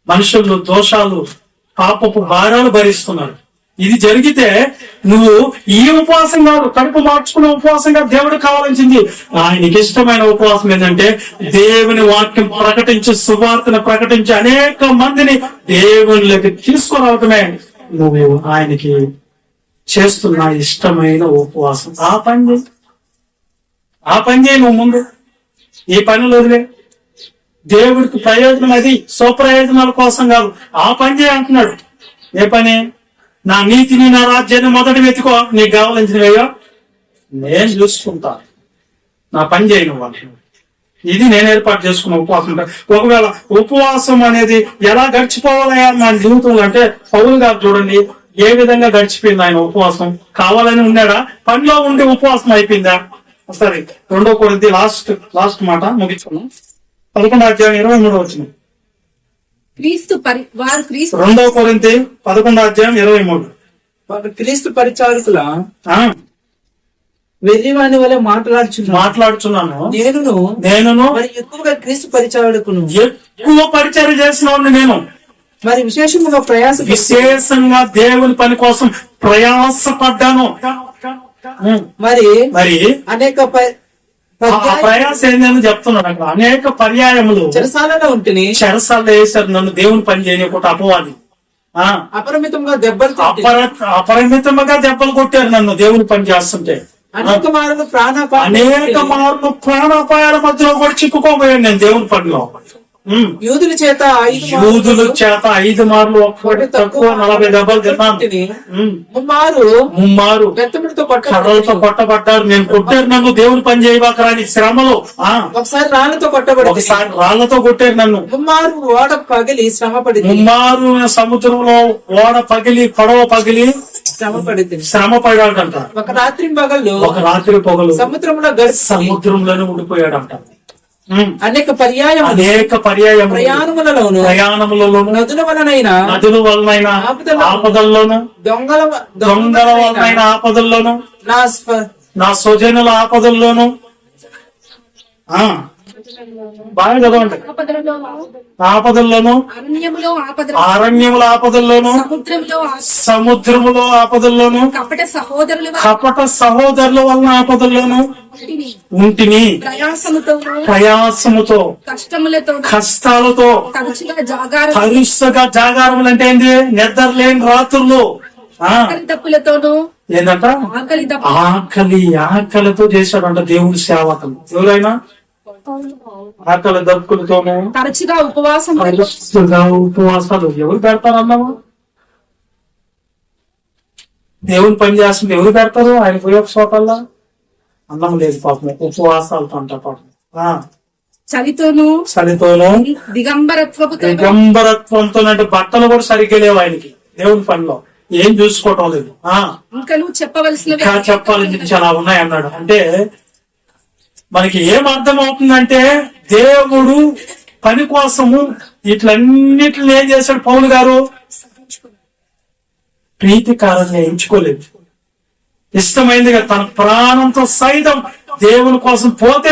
మనుషులు దోషాలు, పాపపు భారాలు భరిస్తున్నారు. ఇది జరిగితే నువ్వు ఈ ఉపవాసం కాదు, కడుపు మార్చుకునే ఉపవాసంగా దేవుడు కావాల్సింది. ఆయనకి ఇష్టమైన ఉపవాసం ఏంటంటే దేవుని వాక్యం ప్రకటించి, సువార్తను ప్రకటించి అనేక మందిని దేవునిలోకి తీసుకురావటమే నువ్వు ఆయనకి చేస్తున్న ఇష్టమైన ఉపవాసం. ఆ పని చేయి నువ్వు ముందు. ఈ పనులు వదిలే. దేవుడికి ప్రయోజనం అది, స్వప్రయోజనాల కోసం కాదు. ఆ పని చేయి అంటున్నాడు. ఏ పని? నా నీతిని, నా రాజ్యాన్ని మొదటి వెతుకో, నీకు కావాల్సినవయ్యో నేను చూసుకుంటా, నా పని చేయను వాళ్ళు. ఇది నేను ఏర్పాటు చేసుకున్న ఉపవాసం. ఒకవేళ ఉపవాసం అనేది ఎలా గడిచిపోవాలయా మన జీవితంలో అంటే, పౌలు గారు చూడండి ఏ విధంగా గడిచిపోయింది ఆయన ఉపవాసం. కావాలని ఉన్నాడా? పనిలో ఉండి ఉపవాసం అయిపోయిందా? సరే, 2 కొరింథీ లాస్ట్ మాట ముగించుకున్నాం. 11:23 వారు క్రీస్తు 2 కొరింథీ 11:23. వారు క్రీస్తు పరిచారకుల వెర్రివాని వలె మాట్లాడుచున్నాను. నేనును మరి ఎక్కువగా క్రీస్తు పరిచారకును, ఎక్కువ పరిచయం చేసిన నేను, మరి విశేషంగా దేవుని పని కోసం ప్రయాసపడ్డాను. మరి అనేక ప్రయాసం ఏందని చెప్తున్నాడు అక్కడ. అనేక పర్యాయములు చెరసాలలో ఉంటుంది, చెరసాలలో వేశారు నన్ను దేవుని పని చేయకుండా. అపవాది అపరిమితంగా దెబ్బలు కొట్టారు నన్ను దేవుని పని చేస్తుంటే. అనేక మార్లు ప్రాణాపాయాల మధ్యలో కూడా చిక్కుకోబోయాను నేను దేవుని పనిలో. యూదుల చేత 5 మార్లు, ఒక్కటి తక్కువ 40 దెబ్బలు తిన్నాను. ముమ్మారు కర్రలతో కొట్టబడ్డారు. నేను కొట్టారు నన్ను దేవుని పని చేయబాకరాని శ్రమలో. ఒకసారి రాళ్లతో కొట్టారు నన్ను. ముమ్మారు ఓడ పగిలి ముమ్మారు సముద్రంలో ఓడ పగిలి, పడవ పగిలి శ్రమ పడాడంట. ఒక రాత్రి పగలు సముద్రంలోనే ఉండిపోయాడంట. అనేక పర్యాయం ప్రయాణములలోను నదుల వలనైనా ఆపదల్లోను దొంగల వలనైన ఆపదల్లోను నా స్వజనుల ఆపదల్లోను. బాగా చదవండి. ఆపదల్లోను, అరణ్యముల ఆపదల్లోను, సముద్రములో ఆపదల్లోను, కపట సహోదరుల వలన ఆపదల్లోను ఉంటిని. ప్రయాసముతో, కష్టాలతో, తరుసగా జాగారములు అంటే ఏంటి? నిద్రలేని రాత్రులు. ఏంటంట? ఆకలితో చేశాడంట దేవుడి సేవకులు. ఎవరైనా ఆకలి దప్పులతోనే తరచుగా ఉపవాసాలు ఎవరు పెడతారన్నాము? దేవుని పని చేస్తుంది ఎవరు పెడతారు? ఆయన పోయే చోటల్లా అన్నం లేదు పాపం, ఉపవాసాలతో అంట పాపం. చలితోను దిగంబరత్వంతో అంటే బట్టలు కూడా సరిగ్గా లేవు ఆయనకి. దేవుని పనిలో ఏం చూసుకోవటం లేదు. ఇంకా నువ్వు చెప్పవలసినవి చాలా ఉన్నాయి అన్నాడు. అంటే మనకి ఏం అర్థం అవుతుందంటే దేవుడు పని కోసము ఇట్లన్నిటిని ఏం చేశాడు పౌలు గారు? ప్రీతికారంగా ఎంచుకోలేదు. ఇష్టమైందిగా తన ప్రాణంతో సైతం దేవుని కోసం పోతే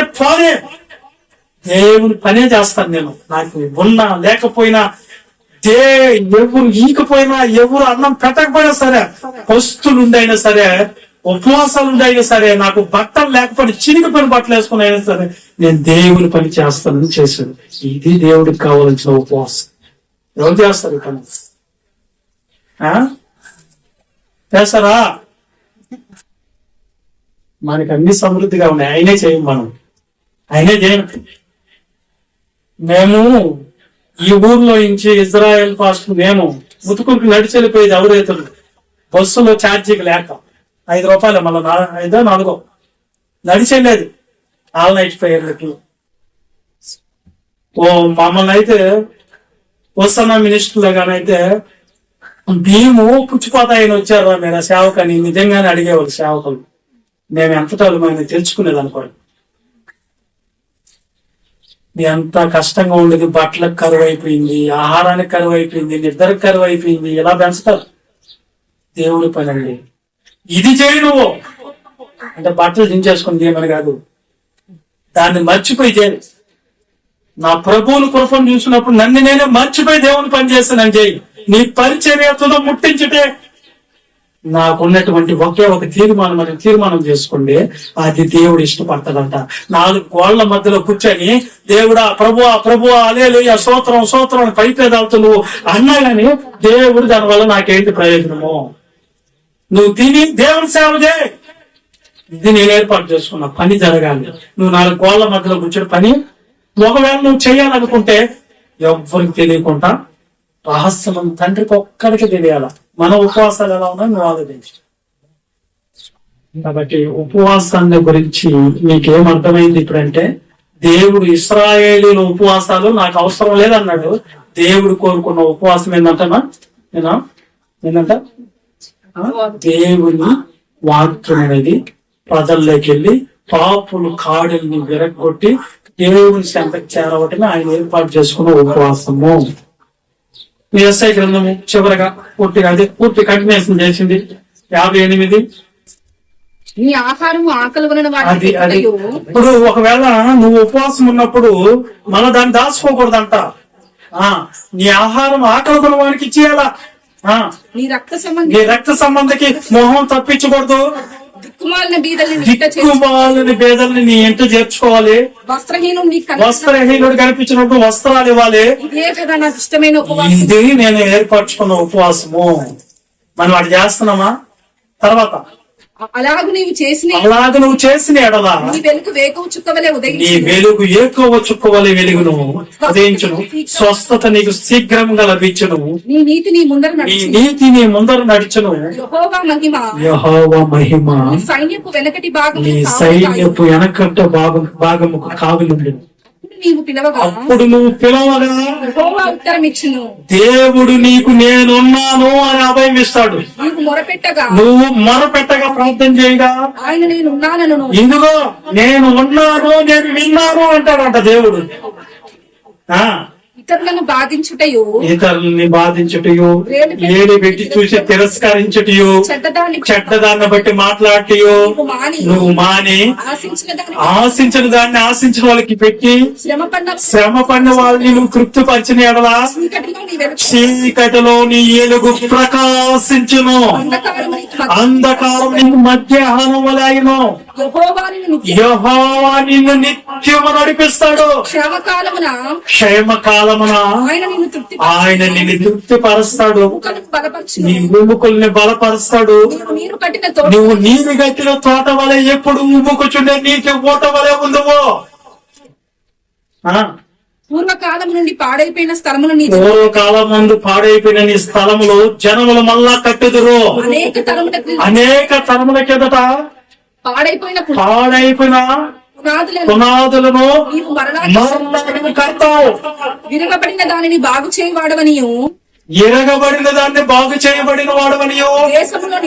దేవుని పనే చేస్తాను నేను. నాకు ఉన్నా లేకపోయినా, ఎవరు ఈకపోయినా, ఎవరు అన్నం పెట్టకపోయినా సరే, పస్తులు ఉండైనా సరే, ఉపవాసాలు ఉండైనా సరే, నాకు బట్టలు లేకపోతే చినిగిపోయిన బట్టలు వేసుకుని అయినా సరే నేను దేవుని పని చేస్తానని చేశాడు. ఇది దేవుడికి కావాల్సిన ఉపవాసం. ఎవరు చేస్తారు ఈ పని? చేస్తారా? మనకి అన్ని సమృద్ధిగా ఉన్నాయి, ఆయనే చేయం. ఆయనే చేయం. మేము ఈ ఊర్లో నుంచి ఇజ్రాయెల్ పాస్ట్ మేము ముతుకులకు నడిచి వెళ్ళిపోయేది ఎవరైతులు. బస్సులో ఛార్జీకి లేక 5 రూపాయలు, మళ్ళీ 5 4 నడిచి వెళ్ళేది ఆల్ నైట్ ఫైర్లకి. మమ్మల్ని అయితే వస్తున్న మినిస్టర్లో గానైతే భీము పుచ్చిపోతాయని వచ్చారు మీరు ఆ సేవకని నిజంగానే అడిగేవాళ్ళు సేవకులు. మేము ఎంతటాలు మనం తెలుసుకునేది అనుకోండి. ఎంత కష్టంగా ఉండేది. బట్టలకు కరువు అయిపోయింది, ఆహారానికి కరువు అయిపోయింది, నిద్రకు కరువు అయిపోయింది. ఇలా పెంచుతారు. దేవుడి పని అండి. ఇది చేయి నువ్వు అంటే బట్టలు దించేసుకుని తీయమని కాదు, దాన్ని మర్చిపోయి చేయి. నా ప్రభువుని కృపను చూసినప్పుడు నన్ను నేనే మర్చిపోయి దేవుని పని చేస్తానని చేయి. నీ పరిచర్యతో ముట్టించుటే నాకున్నటువంటి ఒకే ఒక తీర్మానం చేసుకోండి, అది దేవుడు ఇష్టపడతాడంట. 4 గోళ్ల మధ్యలో కూర్చొని దేవుడా ప్రభువా హల్లెలూయా స్తోత్రం పైపేదాలతో నువ్వు అన్నా గాని దేవుడు దానివల్ల నాకేంటి ప్రయోజనము? నువ్వు తిని దేవుని సేవ చేయి. ఇది నేను ఏర్పాటు చేసుకున్నా, పని జరగాలి. నువ్వు 4 గోళ్ల మధ్యలో కూర్చొని పని ఒకవేళ నువ్వు చేయాలనుకుంటే ఎవ్వరికి తెలియకుండా రహస్యం తండ్రికి ఒక్కడికి తెలియాల. మన ఉపవాసాలు ఎలా ఉన్నాయో నువ్వు ఆలోచించు. కాబట్టి ఉపవాసాన్ని గురించి మీకేం అర్థమైంది ఇప్పుడంటే, దేవుడు ఇశ్రాయేలీల ఉపవాసాలు నాకు అవసరం లేదన్నాడు. దేవుడు కోరుకున్న ఉపవాసం ఏంటంట దేవుని వాక్యం అనేది ప్రజల్లోకి వెళ్ళి పాపులు కాడుల్ని విరగొట్టి దేవుని చెంతకు చేరవటమే ఆయన ఏర్పాటు చేసుకున్న ఉపవాసము. ఎస్ఐ గ్రంథము చివరగా పూర్తి కంటిన్యూషన్ చేసింది 58. నీ ఆహారం ఆకలి అది ఇప్పుడు ఒకవేళ నువ్వు ఉపవాసం ఉన్నప్పుడు మన దాన్ని దాచుకోకూడదంట. నీ ఆహారం ఆకలి కొన్న వానికి ఇచ్చేయాలా. నీ రక్త సంబంధికి మొహం తప్పించకూడదు. దిక్కుమాలిన బేదల్ని నీ ఇంట చేర్చుకోవాలి. వస్త్రహీనుడు కనిపించినప్పుడు వస్త్రాలు ఇవ్వాలి. ఇది నేను ఏర్పరచుకున్న ఉపవాసము. మనం వాటి చేస్తున్నామా? తర్వాత అలాగ నువ్వు చేసిన ఎడలా నీ వెలుగు ఏకువ చుక్కవలే వెలుగును ఉదయించును, స్వస్థత నీకు శీఘ్రంగా లభించును, నీ నీతి నీ ముందర నడుచును. యెహోవా మహిమ నీ సైన్యపు వెనకటి భాగముకు కావిలుండును. అప్పుడు నువ్వు పిలవగా దేవుడు నీకు నేనున్నాను అని అభయం ఇస్తాడు. నువ్వు మొరపెట్టగా ప్రార్థన చేయగా ఇదిగో నేను ఉన్నాను, నేను విన్నాను అంటాడంట దేవుడు. ఇతరులను బాధించుటయు ఏడి పెట్టి చూసి తిరస్కరించుటయు చెడ్డదాన్ని బట్టి మాట్లాడటయు నువ్వు మాని ఆశించిన దాన్ని ఆశించిన వాళ్ళకి పెట్టి శ్రమ పడిన వాళ్ళని నువ్వు తృప్తిపరిచిన ఎడలా చీకటిలో నీ ఏలుగు ప్రకాశించును, అంధకారం నీకు మధ్యాహ్నం వలెను. యెహోవా నిన్ను నిత్యము నడిపిస్తాడు. క్షేమకాలమున ఆయన నిన్ను తృప్తిపరుస్తాడు, నీ ఎముకల్ని బలపరుస్తాడు. నువ్వు నీరు గట్టిన తోట వలె ఎప్పుడు ఉబ్బుకుచుండే నీకు ఊట వలె ఉందవో. పూర్వకాలం నుండి పాడైపోయిన నీ స్థలములు జనములు మళ్ళా కట్టుదురు. అనేక తరముల కిందట పాడైపోయిన పునాదులను కడతావు. విరగబడిన దానిని బాగు చేయవాడవనియు ఎరగబడిన దాన్ని బాగు చేయబడిన వాడవనియో, దేశములో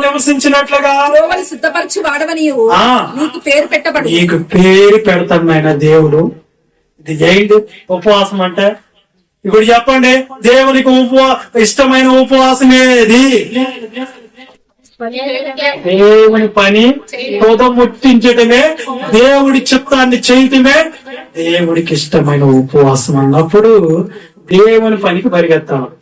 నివసించినట్లుగా సిద్ధపరచి వాడవనియో నీకు పేరు పెడతాడు ఆయన దేవుడు. ఇది ఏంటి ఉపవాసం అంటే? ఇప్పుడు చెప్పండి, దేవునికి ఇష్టమైన ఉపవాసమేది? దేవుని పని ముట్టించటమే, దేవుడి చిత్తాన్ని చేయటమే దేవుడికి ఇష్టమైన ఉపవాసం అన్నప్పుడు దేవుని పనికి పరిగెత్తాలి.